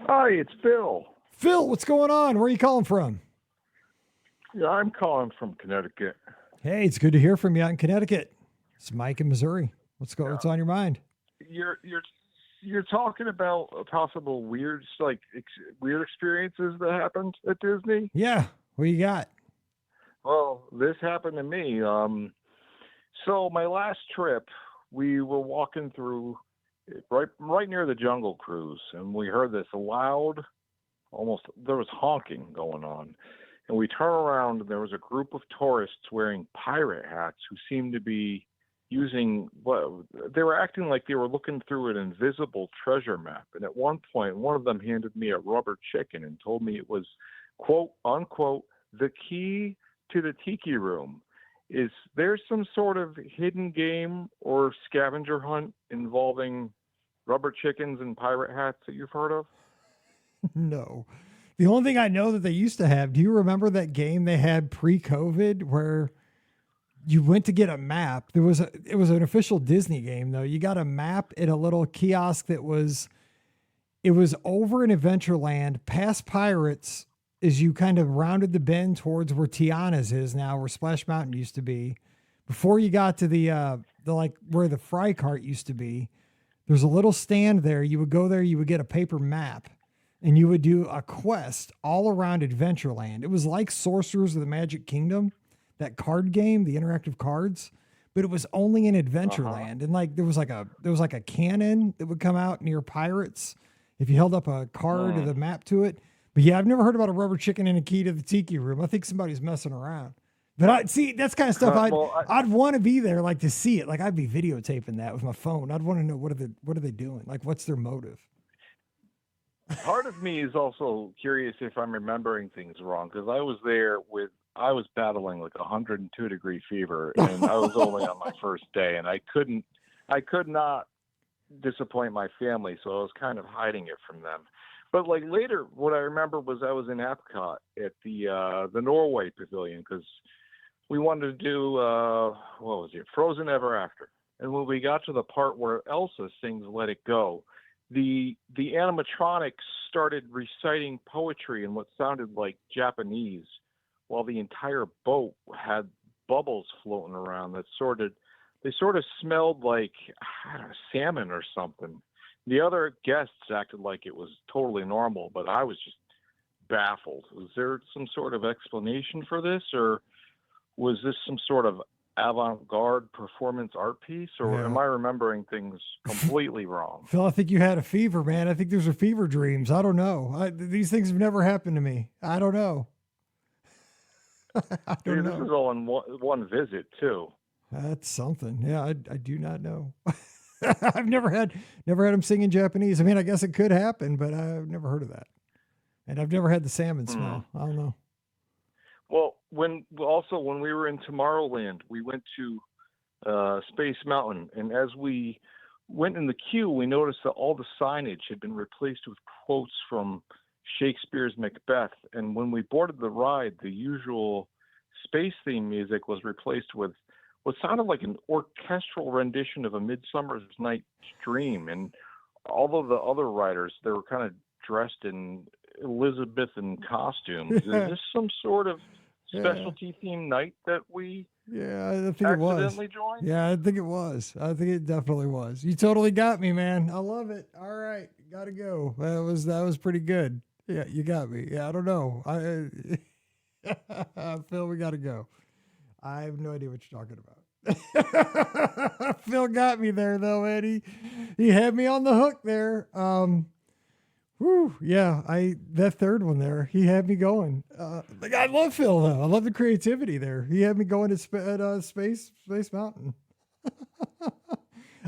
Hi, it's Phil. Phil, what's going on? Where are you calling from? Yeah, I'm calling from Connecticut. Hey, it's good to hear from you out in Connecticut. It's Mike in Missouri. What's on your mind? You're talking about possible weird experiences that happened at Disney. Yeah, what you got? Well, this happened to me. So my last trip, we were walking through right near the Jungle Cruise, and we heard this loud, there was honking going on. And we turn around, and there was a group of tourists wearing pirate hats who seemed to be they were acting like they were looking through an invisible treasure map. And at one point, one of them handed me a rubber chicken and told me it was, quote, unquote, the key to the tiki room. Is there some sort of hidden game or scavenger hunt involving rubber chickens and pirate hats that you've heard of? No. The only thing I know that they used to have, do you remember that game they had pre-COVID where you went to get a map? It was an official Disney game though. You got a map at a little kiosk it was over in Adventureland past Pirates as you kind of rounded the bend towards where Tiana's is now, where Splash Mountain used to be. Before you got to the like where the fry cart used to be, there's a little stand there. You would go there, you would get a paper map, and you would do a quest all around Adventureland. It was like Sorcerers of the Magic Kingdom, that card game, the interactive cards, but it was only in Adventureland. And like there was like a cannon that would come out near Pirates if you held up a card or the map to it. But yeah, I've never heard about a rubber chicken and a key to the tiki room. I think somebody's messing around. But I see that's kind of stuff I'd want to be there, like to see it. Like I'd be videotaping that with my phone. I'd want to know what are they doing? Like what's their motive? Part of me is also curious if I'm remembering things wrong, because I was battling like 102-degree fever, and I was only on my first day, and I could not disappoint my family, so I was kind of hiding it from them. But like later, what I remember was I was in Epcot at the Norway Pavilion, because we wanted to do what was it, Frozen Ever After, and when we got to the part where Elsa sings "Let It Go," the animatronics started reciting poetry in what sounded like Japanese, while the entire boat had bubbles floating around that sort of smelled like, I don't know, salmon or something. The other guests acted like it was totally normal, but I was just baffled. Was there some sort of explanation for this, or was this some sort of avant-garde performance art piece, or am I remembering things completely wrong? Phil, I think you had a fever, man. I think those are fever dreams. I don't know. These things have never happened to me. I don't know. I don't know. This is all in one visit, too. That's something. Yeah, I do not know. I've never had him sing in Japanese. I mean, I guess it could happen, but I've never heard of that. And I've never had the salmon smell. I don't know. Well, when we were in Tomorrowland, we went to Space Mountain, and as we went in the queue, we noticed that all the signage had been replaced with quotes from Shakespeare's Macbeth. And when we boarded the ride, the usual space theme music was replaced with what sounded like an orchestral rendition of A Midsummer's Night's Dream. And all of the other riders, they were kind of dressed in Elizabethan costumes. Is this some sort of specialty theme night that we I think it was. Accidentally joined? Yeah, I think it was. I think it definitely was. You totally got me, man. I love it. All right, gotta go. That was pretty good. Yeah, you got me. Yeah, I don't know. Phil, we gotta go. I have no idea what you're talking about. Phil got me there though, Eddie. He had me on the hook there. That third one there, he had me going. I love Phil though. I love the creativity there. He had me going at Space Mountain.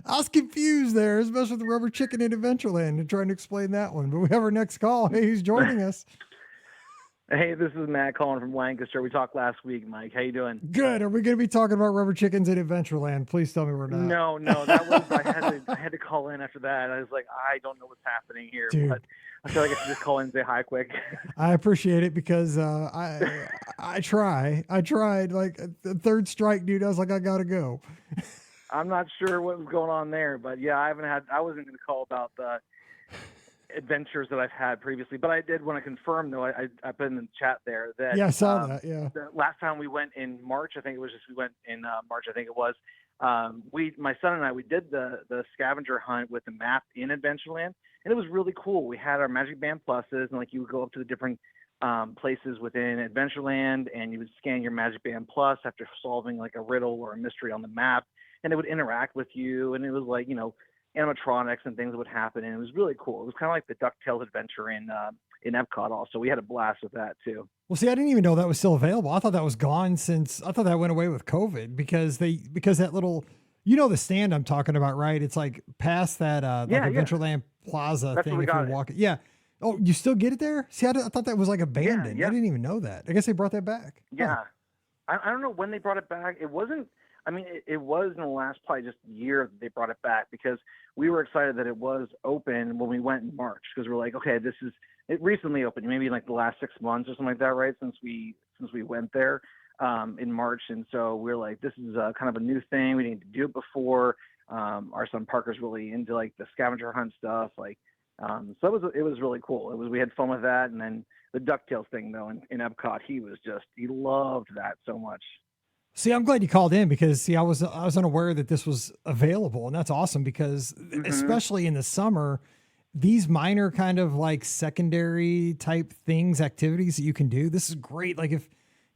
I was confused there, especially with the rubber chicken in Adventureland and trying to explain that one. But we have our next call. Hey, who's joining us? Hey, this is Matt calling from Lancaster. We talked last week, Mike. How you doing? Good. Are we going to be talking about rubber chickens in Adventureland? Please tell me we're not. No. That was I had to call in after that. I was like, I don't know what's happening here, Dude. But I feel like I should just call in and say hi quick. I appreciate it because I tried. Like the third strike, dude. I was like, I gotta go. I'm not sure what was going on there, but yeah, I wasn't going to call about the adventures that I've had previously, but I did want to confirm though. I put in the chat there that I saw that. Yeah, the last time we went in March, I think it was March. I think it was. My son and I, we did the scavenger hunt with the map in Adventureland, and it was really cool. We had our Magic Band Pluses, and like you would go up to the different places within Adventureland, and you would scan your Magic Band Plus after solving like a riddle or a mystery on the map, and it would interact with you, and it was like, animatronics and things that would happen, and it was really cool. It was kind of like the DuckTales adventure in Epcot also. We had a blast with that too. Well, see, I didn't even know that was still available. I thought that was gone I thought that went away with COVID because that little, the stand I'm talking about, right? It's like past that Adventureland Plaza That's thing if you're walking. Yeah. Oh, you still get it there? See, I thought that was like abandoned. Yeah. I didn't even know that. I guess they brought that back. Yeah. Huh. I don't know when they brought it back. It wasn't, it was in the last probably just year that they brought it back, because we were excited that it was open when we went in March, because we're like, okay, it recently opened, maybe in like the last 6 months or something like that, right? Since we went there in March. And so we're like, this is kind of a new thing. We need to do it before. Our son Parker's really into like the scavenger hunt stuff. Like, so it was really cool. We had fun with that. And then the DuckTales thing though, in Epcot, he loved that so much. See, I'm glad you called in because I was unaware that this was available, and that's awesome because especially in the summer, these minor kind of like secondary type things, activities that you can do. This is great. Like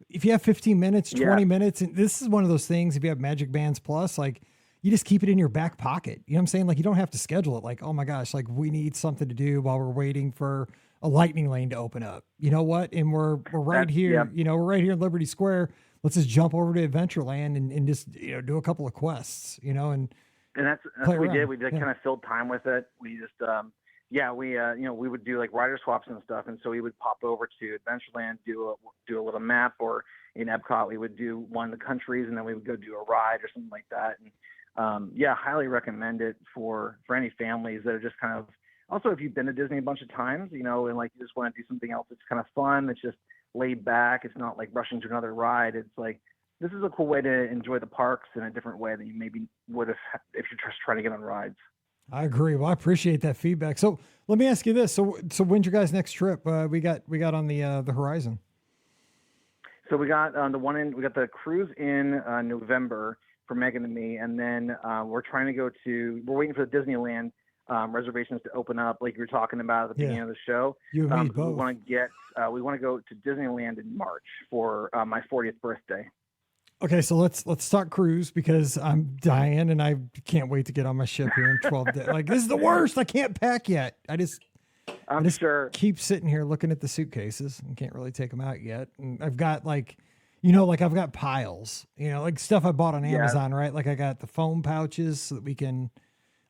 if you have 15 minutes, 20 minutes, and this is one of those things, if you have Magic Bands Plus, like you just keep it in your back pocket. You know what I'm saying? Like you don't have to schedule it. Like, oh my gosh, like we need something to do while we're waiting for a lightning lane to open up. You know what? And we're right here, we're right here in Liberty Square. Let's just jump over to Adventureland and just, do a couple of quests, and that's what we did. We did kind of filled time with it. We just, we would do like rider swaps and stuff. And so we would pop over to Adventureland, do a little map, or in Epcot, we would do one of the countries, and then we would go do a ride or something like that. And highly recommend it for any families that are just kind of, also if you've been to Disney a bunch of times, and like you just want to do something else that's kind of fun, that's just laid back. It's not like rushing to another ride. It's like, this is a cool way to enjoy the parks in a different way than you maybe would have if you're just trying to get on rides. I agree. Well, I appreciate that feedback. So let me ask you this. So when's your guys' next trip? We got on the horizon. So we got we got the cruise in November for Megan and me. And then we're waiting for the Disneyland reservations to open up, like you were talking about at the beginning of the show. You and me both. We want to go to Disneyland in March for my 40th birthday. Okay, so let's start cruise because I'm dying and I can't wait to get on my ship here in 12 days. Like, this is the worst. I can't pack yet. I just keep sitting here looking at the suitcases and can't really take them out yet. And I've got like I've got piles, like stuff I bought on Amazon, right? Like I got the foam pouches so that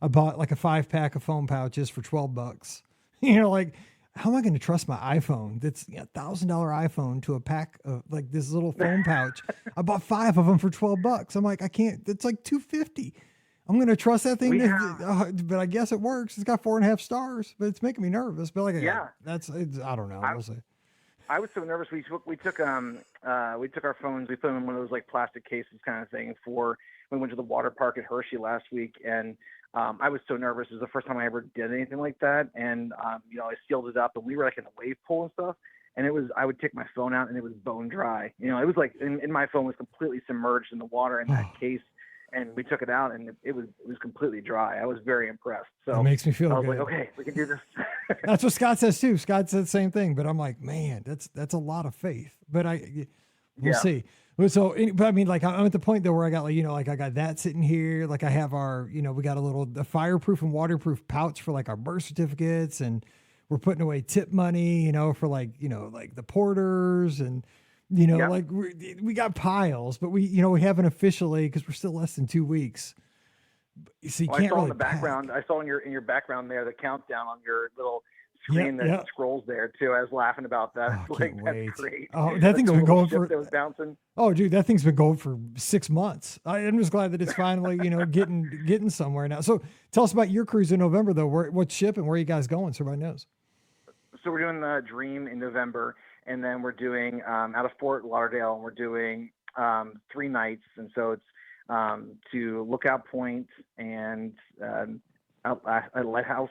I bought like a 5-pack of foam pouches for $12. Like, how am I going to trust my iPhone? That's $1,000 iPhone to a pack of like this little foam pouch. I bought 5 of them for $12. I'm like, I can't, it's like $250. I'm going to trust that thing. But I guess it works. It's got 4.5 stars, but it's making me nervous. But like, I don't know. I was so nervous. We took our phones, we put them in one of those like plastic cases kind of thing when we went to the water park at Hershey last week. And I was so nervous. It was the first time I ever did anything like that. And, I sealed it up, and we were like in a wave pool and stuff. And I would take my phone out and it was bone dry. It was like, in my phone was completely submerged in the water in that case. And we took it out and it was completely dry. I was very impressed. So it makes me feel good. I was like, okay, we can do this. That's what Scott says too. Scott said the same thing, but I'm like, man, that's a lot of faith, but we'll see. So, but I mean, like I'm at the point though where I got like, I got that sitting here. Like I have our, we got a fireproof and waterproof pouch for like our birth certificates, and we're putting away tip money, for like, like the porters and, like we got piles, but we haven't officially, cause we're still less than 2 weeks. So you can't I saw really in the background, I saw in your background there, the countdown on your little screen that scrolls there too. I was laughing about that. Oh, that's great. Oh, that thing's been going for, that was bouncing. Oh dude, that thing's been going for 6 months. I'm just glad that it's finally, getting somewhere now. So tell us about your cruise in November though. What ship and where are you guys going? So everybody knows. So we're doing the Dream in November, and then we're doing out of Fort Lauderdale, and we're doing 3 nights. And so it's to Lookout Point and a lighthouse,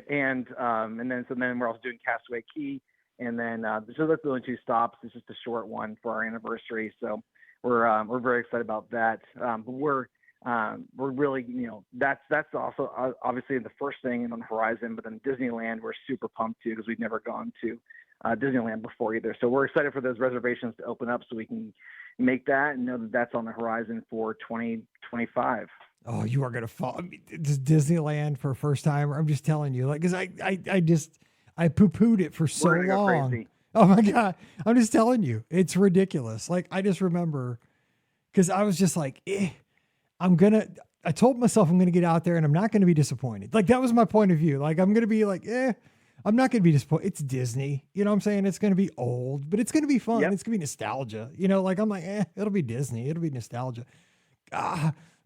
and then we're also doing Castaway Cay, and then so that's the only 2 stops. It's just a short one for our anniversary, so we're very excited about that. But we're really, that's also obviously the first thing on the horizon. But then Disneyland, we're super pumped too because we've never gone to Disneyland before either. So we're excited for those reservations to open up so we can make that and know that that's on the horizon for 2025. Oh, you are going to fall. Disneyland for a first time. I'm just telling you, like, cause I poo-pooed it for so long. Crazy. Oh my God. I'm just telling you, it's ridiculous. Like, I just remember, cause I was just like, I told myself I'm going to get out there and I'm not going to be disappointed. Like, that was my point of view. Like, I'm going to be like, I'm not going to be disappointed. It's Disney. You know what I'm saying? It's going to be old, but it's going to be fun. Yep. It's going to be nostalgia. Like, I'm like, it'll be Disney. It'll be nostalgia.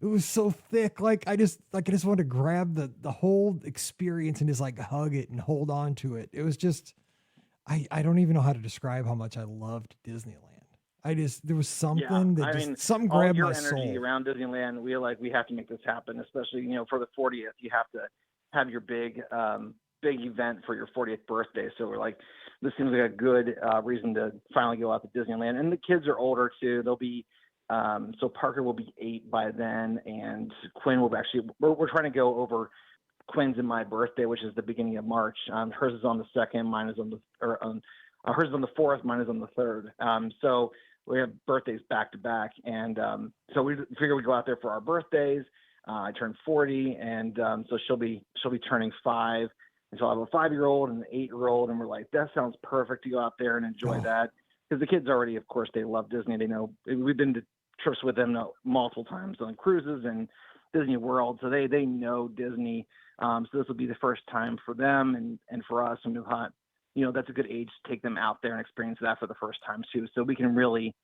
It was so thick. Like I just wanted to grab the whole experience and just like hug it and hold on to it. It was just, I don't even know how to describe how much I loved Disneyland. There was something something all grabbed your my energy soul. around Disneyland, we have to make this happen, especially, for the 40th, you have to have your big event for your 40th birthday. So we're like, this seems like a good reason to finally go out to Disneyland. And the kids are older too. They'll be, so Parker will be 8 by then, and Quinn will actually, we're trying to go over Quinn's and my birthday, which is the beginning of March. Hers is on the 2nd, mine is on hers is on the 4th, mine is on the 3rd. So we have birthdays back to back. And so we figure we go out there for our birthdays. I turned 40, and so she'll be turning 5. And so I have a 5-year-old and an 8-year-old, and we're like, that sounds perfect to go out there and enjoy that. Because the kids already, of course, they love Disney. They know, we've been to trips with them multiple times on cruises and Disney World. So they know Disney. So this will be the first time for them and for us. And we thought, that's a good age to take them out there and experience that for the first time too. So we can really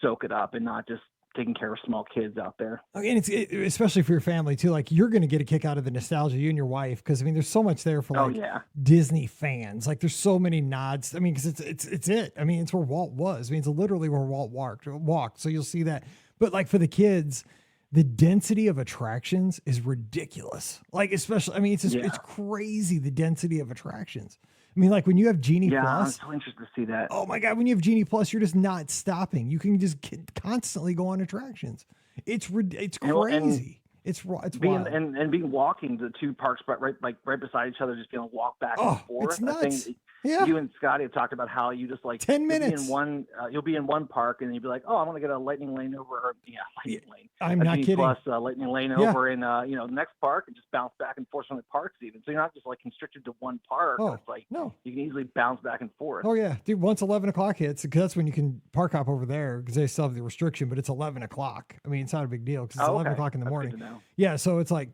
soak it up and not just taking care of small kids out there. And it's especially for your family too. Like you're going to get a kick out of the nostalgia, you and your wife, because there's so much there for Disney fans. Like there's so many nods. Because it's it. It's where Walt was. It's literally where Walt walked. So you'll see that. But like for the kids, the density of attractions is ridiculous. Like especially, it's crazy, the density of attractions. Like when you have Genie Plus. I'm so interested to see that. Oh my God. When you have Genie Plus, you're just not stopping. You can just constantly go on attractions. It's crazy. It's being, wild. and being walking the 2 parks, but right beside each other, just being able to walk back and forth. It's nuts. You and Scotty have talked about how you just like 10 minutes. You'll be in one park and you'll be like, oh, I want to get a lightning lane over. Lightning lane. I'm not kidding. Plus lightning lane over in the next park, and just bounce back and forth from the parks even. So you're not just like constricted to one park. It's like you can easily bounce back and forth. Oh yeah, dude. Once 11 o'clock hits, because that's when you can park hop over there, because they still have the restriction, but it's 11 o'clock. It's not a big deal because it's 11 o'clock in the morning. Yeah, so it's like,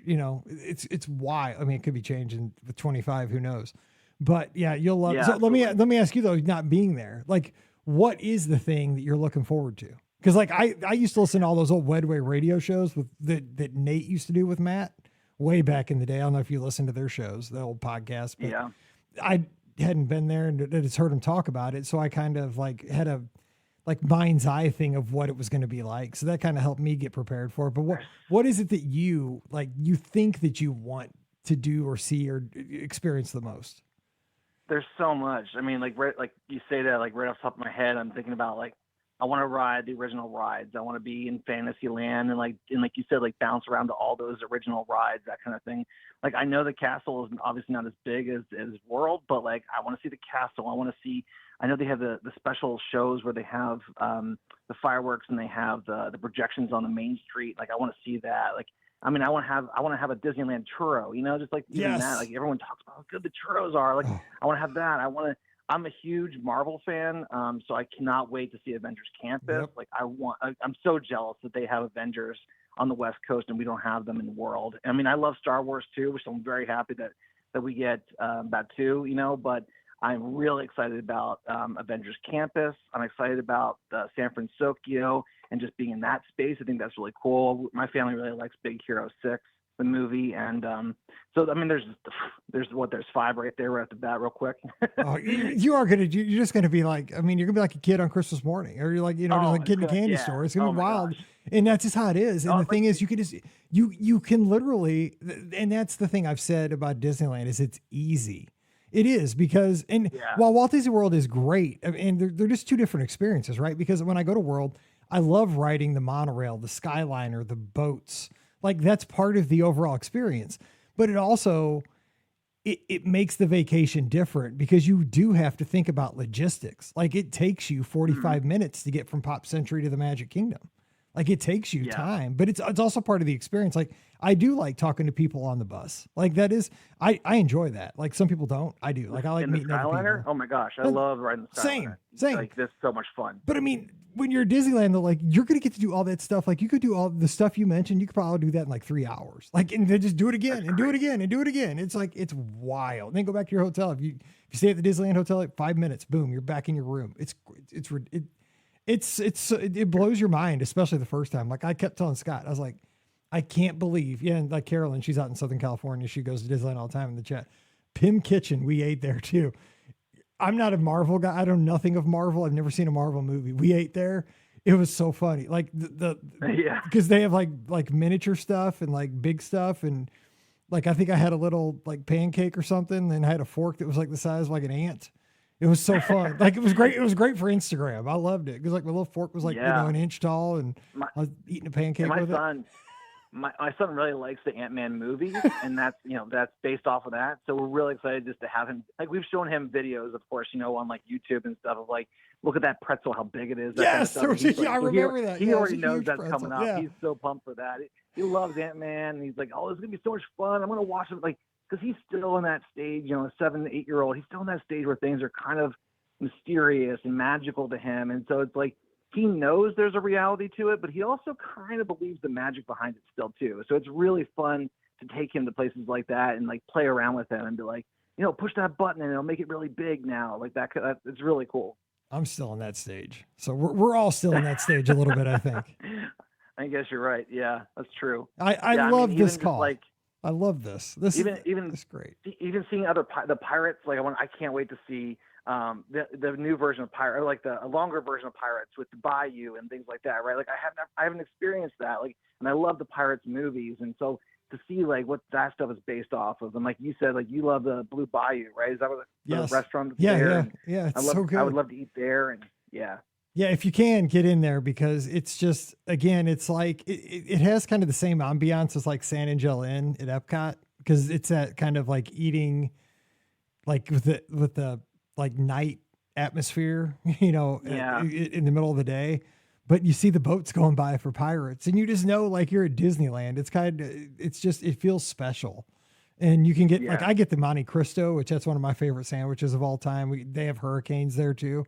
it's why. It could be changing with 25. Who knows? But yeah, you'll love. So let me ask you though, not being there, like, what is the thing that you're looking forward to? Because like I used to listen to all those old Wedway radio shows that Nate used to do with Matt way back in the day. I don't know if you listened to their shows, the old podcast, but I hadn't been there and just heard him talk about it, so I kind of like had a mind's eye thing of what it was going to be like. So that kind of helped me get prepared for it. But what is it that you think that you want to do or see or experience the most? There's so much. Like you say that, like right off the top of my head, I'm thinking about like, I want to ride the original rides. I want to be in Fantasyland and like you said, like bounce around to all those original rides, that kind of thing. Like I know the castle is obviously not as big as World, but like I want to see the castle. I know they have the special shows where they have the fireworks and they have the projections on the main street. Like I want to see that. Like I want to have a Disneyland churro, just like even that. Like everyone talks about how good the churros are. Like I want to have that. I'm a huge Marvel fan, so I cannot wait to see Avengers Campus. Yep. Like I'm so jealous that they have Avengers on the West Coast and we don't have them in the world. I love Star Wars too, which I'm very happy that we get that too, but I'm really excited about Avengers Campus. I'm excited about San Francisco and just being in that space. I think that's really cool. My family really likes Big Hero 6, the movie. And so, there's 5 right there right at the bat real quick. You're just going to be like, you're going to be like a kid on Christmas morning, or you're like, just like a kid in a candy store. It's going to be wild. Gosh. And that's just how it is. And the thing is, you can just, you can literally, and that's the thing I've said about Disneyland is it's easy. It is because, while Walt Disney World is great, and they're just 2 different experiences, right? Because when I go to World, I love riding the monorail, the Skyliner, the boats. Like that's part of the overall experience. But it also, it makes the vacation different because you do have to think about logistics. Like it takes you 45 minutes to get from Pop Century to the Magic Kingdom. Like it takes you time, but it's also part of the experience. Like I do like talking to people on the bus. Like that is, I enjoy that. Like some people don't. I do. Like I like meeting other people. Oh my gosh, I love riding the Skyliner. Same. Like this is so much fun. But when you're at Disneyland, though, like you're gonna get to do all that stuff. Like you could do all the stuff you mentioned. You could probably do that in like 3 hours. Like and then just do it again and do it again and do it again. It's like it's wild. And then go back to your hotel. If you stay at the Disneyland hotel, like 5 minutes, boom, you're back in your room. It blows your mind, especially the first time. Like I kept telling Scott, I was like, I can't believe. Yeah, and like Carolyn, she's out in Southern California. She goes to Disneyland all the time in the chat. Pim Kitchen, we ate there too. I'm not a Marvel guy. I know nothing of Marvel. I've never seen a Marvel movie. We ate there. It was so funny. Like Yeah. because they have like miniature stuff and like big stuff. And like, I think I had a little like pancake or something. And I had a fork that was like the size of like an ant. It was so fun. Like, it was great. It was great for Instagram. I loved it. Cause like my little fork was like, Yeah. an inch tall, and I was eating a pancake And with it. My son really likes the Ant-Man movies, and that's based off of that. So we're really excited just to have him. Like, we've shown him videos, of course, on like YouTube and stuff of like, look at that pretzel, how big it is. That Yes, kind of stuff. I remember that. He Yeah, already it's a knows huge that's pretzel. coming up. Yeah. He's so pumped for that. He loves Ant-Man, and he's like, oh, it's gonna be so much fun. I'm gonna watch it, like, because he's still in that stage, a 7 to 8 year old. He's still in that stage where things are kind of mysterious and magical to him, and so it's like, he knows there's a reality to it, but he also kind of believes the magic behind it still too. So it's really fun to take him to places like that and like play around with him and be like, push that button and it'll make it really big now. Like that it's really cool. I'm still in that stage. So we're all still in that stage a little bit, I think. I guess you're right. Yeah, that's true. I love this call. Like, I love this. This is great. Even seeing the pirates, like I can't wait to see the new version of Pirate, or like a longer version of Pirates with the Bayou and things like that, right? Like I haven't experienced that, like, and I love the Pirates movies, and so to see like what that stuff is based off of, and like you said, like you love the Blue Bayou, right? Is that what the restaurant is there? Yeah, it's so good. I would love to eat there, and yeah. Yeah, if you can get in there, because it's just, again, it's like it has kind of the same ambiance as like San Angel Inn at Epcot, because it's that kind of like eating, like with the like night atmosphere, in the middle of the day. But you see the boats going by for pirates, and you just know like you're at Disneyland. It feels special. And you can get like, I get the Monte Cristo, which that's one of my favorite sandwiches of all time. They have hurricanes there too.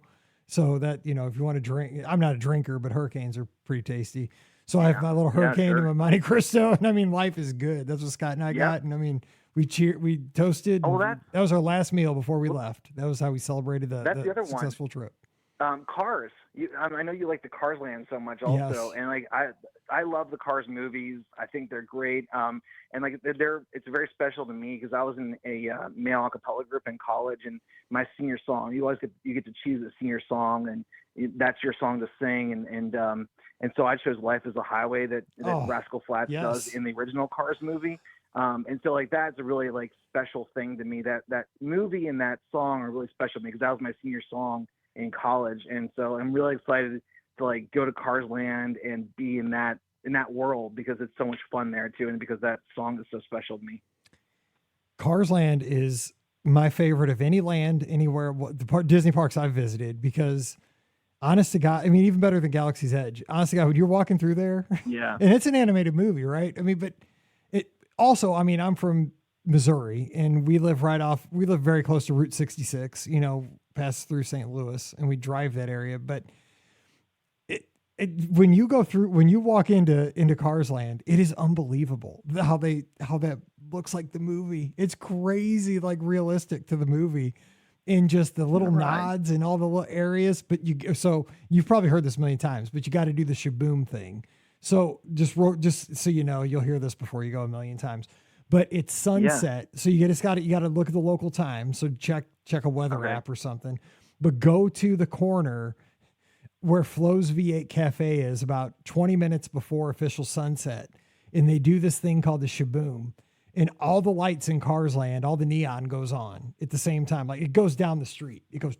So that, if you want to drink, I'm not a drinker, but hurricanes are pretty tasty. So I have my little hurricane and my Monte Cristo, and I mean, life is good. That's what Scott and I got. And I mean, we toasted. Oh, that was our last meal before we left. That was how we celebrated the other successful trip. Cars. I know you like the Cars land so much also. Yes. And like, I love the Cars movies. I think they're great. And like it's very special to me because I was in a male a cappella group in college, and my senior song, you get to choose a senior song, and that's your song to sing. And so I chose Life is a Highway that Rascal Flatts does in the original Cars movie. And so like, that's a really like special thing to me, that movie and that song are really special to me because that was my senior song in college. And so I'm really excited to like go to Cars Land and be in that world because it's so much fun there too. And because that song is so special to me. Cars Land is my favorite of any land anywhere, Disney parks I've visited, because honest to God, I mean, even better than Galaxy's Edge. Honest to God, when you're walking through there, and it's an animated movie, right? I mean, but it also, I mean, I'm from Missouri, and we live very close to Route 66, pass through St. Louis, and we drive that area. But when you walk into Cars Land, it is unbelievable how that looks like the movie. It's crazy, like realistic to the movie, in just the little nods and all the little areas. But you've probably heard this a million times, but you got to do the shaboom thing. So just so you know, you'll hear this before you go a million times. But it's sunset, so you got to look at the local time. So check a weather app or something. But go to the corner where Flo's V8 Cafe is about 20 minutes before official sunset, and they do this thing called the shaboom, and all the lights in Cars Land, all the neon goes on at the same time. Like, it goes down the street. It goes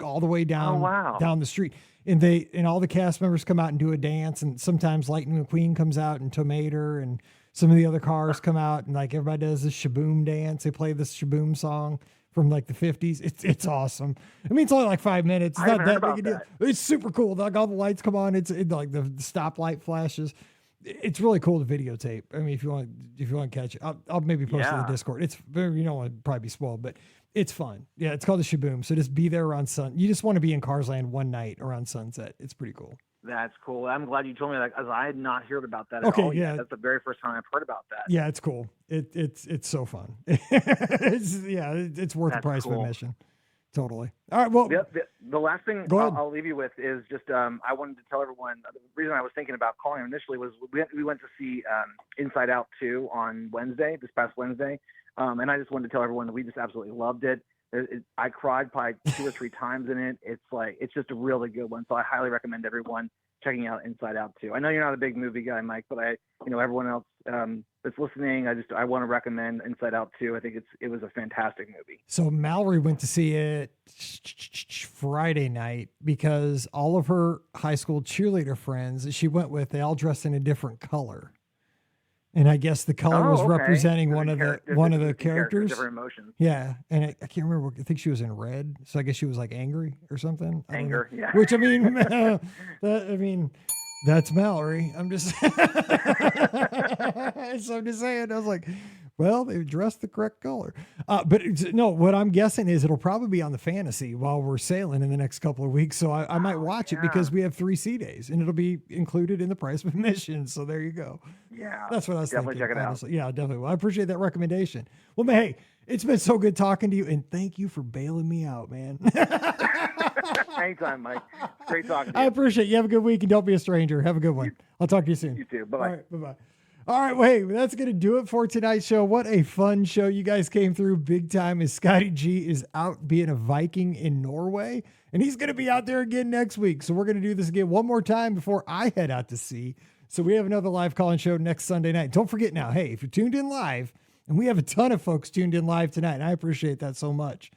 all the way down down the street, and all the cast members come out and do a dance, and sometimes Lightning McQueen comes out, and Tomater and some of the other cars come out, and like everybody does this shaboom dance. They play this shaboom song from like the 50s. It's awesome. I mean, it's only like 5 minutes. It's not that big a deal. It's super cool. Like, all the lights come on. It's like the stoplight flashes. It's really cool to videotape. I mean, if you want to catch it, I'll maybe post it in the Discord. It's very, you don't want to probably be spoiled, but it's fun. Yeah, it's called the shaboom. So just be there around you just want to be in Cars Land one night around sunset. It's pretty cool. That's cool. I'm glad you told me that, because I had not heard about that at all yet. That's the very first time I've heard about that. Yeah, it's cool. It's so fun. It's worth the price of admission. Totally. All right. Well, The last thing Go ahead. I'll leave you with is just I wanted to tell everyone the reason I was thinking about calling initially was we went to see Inside Out 2 on this past Wednesday, and I just wanted to tell everyone that we just absolutely loved it. I cried probably 2 or 3 times in it. It's just a really good one. So I highly recommend everyone checking out Inside Out 2. I know you're not a big movie guy, Mike, but everyone else that's listening, I want to recommend Inside Out 2. I think it was a fantastic movie. So Mallory went to see it Friday night because all of her high school cheerleader friends that she went with, they all dressed in a different color. And I guess the color was representing one of the characters. Different emotions. Yeah, and I can't remember. I think she was in red, so I guess she was like angry or something. Anger, yeah. Which I mean, that's Mallory. I'm just, so I'm just saying. I was like, well, they dressed the correct color. But no, what I'm guessing is it'll probably be on the Fantasy while we're sailing in the next couple of weeks. So I might watch it because we have 3 sea days, and it'll be included in the price of admission. So there you go. Yeah, that's what I was definitely thinking. Check it honestly. Out. Yeah, definitely. Well, I appreciate that recommendation. Well, man, hey, it's been so good talking to you, and thank you for bailing me out, man. Anytime, Mike. Great talking to you. I appreciate it. You have a good week, and don't be a stranger. Have a good one. I'll talk to you soon. You too. Bye-bye. All right, bye-bye. All right, well, hey, that's going to do it for tonight's show. What a fun show. You guys came through big time as Scotty G is out being a Viking in Norway, and he's going to be out there again next week. So we're going to do this again one more time before I head out to sea. So we have another live call-in show next Sunday night. Don't forget now, hey, if you're tuned in live, and we have a ton of folks tuned in live tonight, and I appreciate that so much.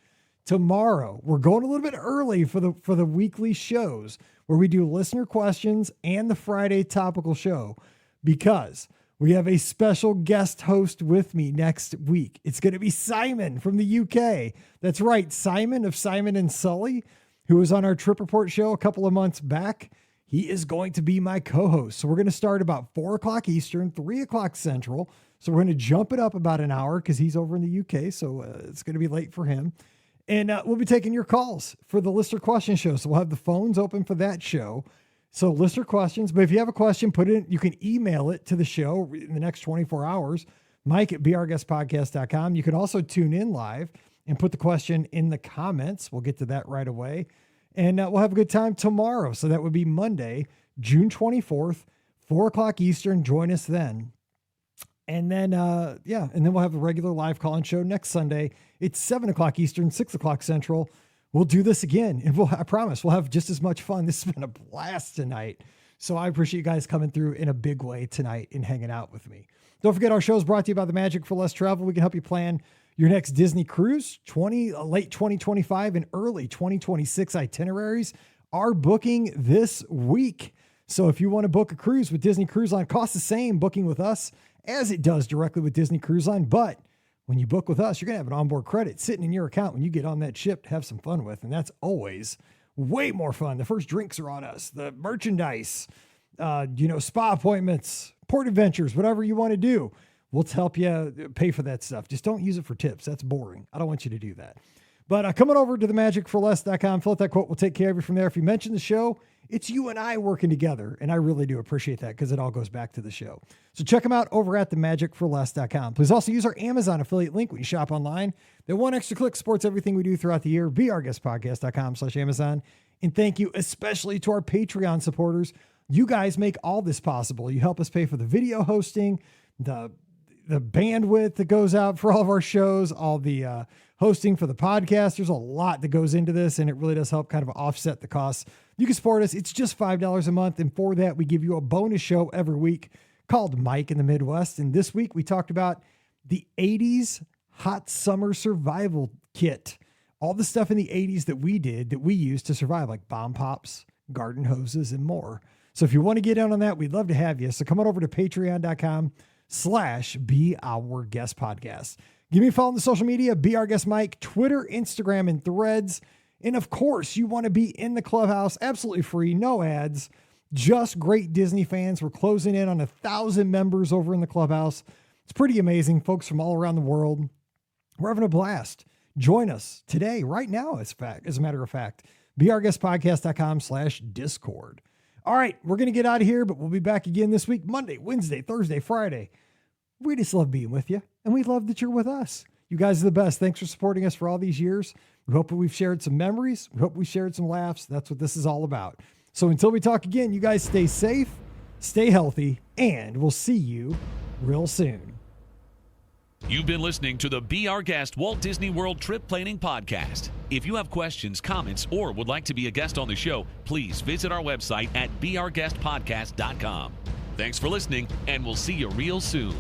Tomorrow, we're going a little bit early for the weekly shows where we do listener questions and the Friday topical show because we have a special guest host with me next week. It's going to be Simon from the UK. That's right, Simon of Simon and Sully, who was on our Trip Report show a couple of months back. He is going to be my co-host. So we're going to start about 4 o'clock Eastern, 3 o'clock Central. So we're going to jump it up about an hour because he's over in the UK. So it's going to be late for him. And we'll be taking your calls for the listener question show. So we'll have the phones open for that show. So listener questions, but if you have a question, put it in, you can email it to the show in the next 24 hours, Mike@BRGuestPodcast.com. You can also tune in live and put the question in the comments. We'll get to that right away. And we'll have a good time tomorrow. So that would be Monday, June 24th, 4 o'clock Eastern. Join us then. And then, and then we'll have the regular live call-in show next Sunday. It's 7 o'clock Eastern, 6 o'clock Central. We'll do this again, and I promise we'll have just as much fun. This has been a blast tonight. So I appreciate you guys coming through in a big way tonight and hanging out with me. Don't forget, our show is brought to you by the Magic for Less Travel. We can help you plan your next Disney cruise. Late 2025 and early 2026 itineraries are booking this week. So if you want to book a cruise with Disney Cruise Line, costs the same booking with us as it does directly with Disney Cruise Line, but when you book with us, you're going to have an onboard credit sitting in your account when you get on that ship to have some fun with. And that's always way more fun. The first drinks are on us, the merchandise, spa appointments, port adventures, whatever you want to do. We'll help you pay for that stuff. Just don't use it for tips. That's boring. I don't want you to do that. But come on over to themagicforless.com, fill out that quote. We'll take care of you from there. If you mention the show, it's you and I working together. And I really do appreciate that because it all goes back to the show. So check them out over at themagicforless.com. Please also use our Amazon affiliate link when you shop online. That one extra click supports everything we do throughout the year. BeOurGuestPodcast.com/Amazon. And thank you especially to our Patreon supporters. You guys make all this possible. You help us pay for the video hosting, the bandwidth that goes out for all of our shows, all the hosting for the podcast. There's a lot that goes into this, and it really does help kind of offset the costs. You can support us. It's just $5 a month, and for that, we give you a bonus show every week called Mike in the Midwest. And this week, we talked about the 80s hot summer survival kit. All the stuff in the 80s that we did, that we used to survive, like bomb pops, garden hoses, and more. So if you want to get in on that, we'd love to have you. So come on over to patreon.com/BeOurGuestPodcast. Give me a follow on the social media, Be Our Guest Mike, Twitter, Instagram, and Threads. And of course, you want to be in the clubhouse, absolutely free, no ads, just great Disney fans. We're closing in on 1,000 members over in the clubhouse. It's pretty amazing. Folks from all around the world. We're having a blast. Join us today, right now, as a matter of fact. BeOurGuestPodcast.com/Discord. All right, we're going to get out of here, but we'll be back again this week, Monday, Wednesday, Thursday, Friday. We just love being with you, and we love that you're with us. You guys are the best. Thanks for supporting us for all these years. We hope we've shared some memories. We hope we shared some laughs. That's what this is all about. So until we talk again, you guys stay safe, stay healthy, and we'll see you real soon. You've been listening to the Be Our Guest Walt Disney World Trip Planning Podcast. If you have questions, comments, or would like to be a guest on the show, please visit our website at beourguestpodcast.com. Thanks for listening, and we'll see you real soon.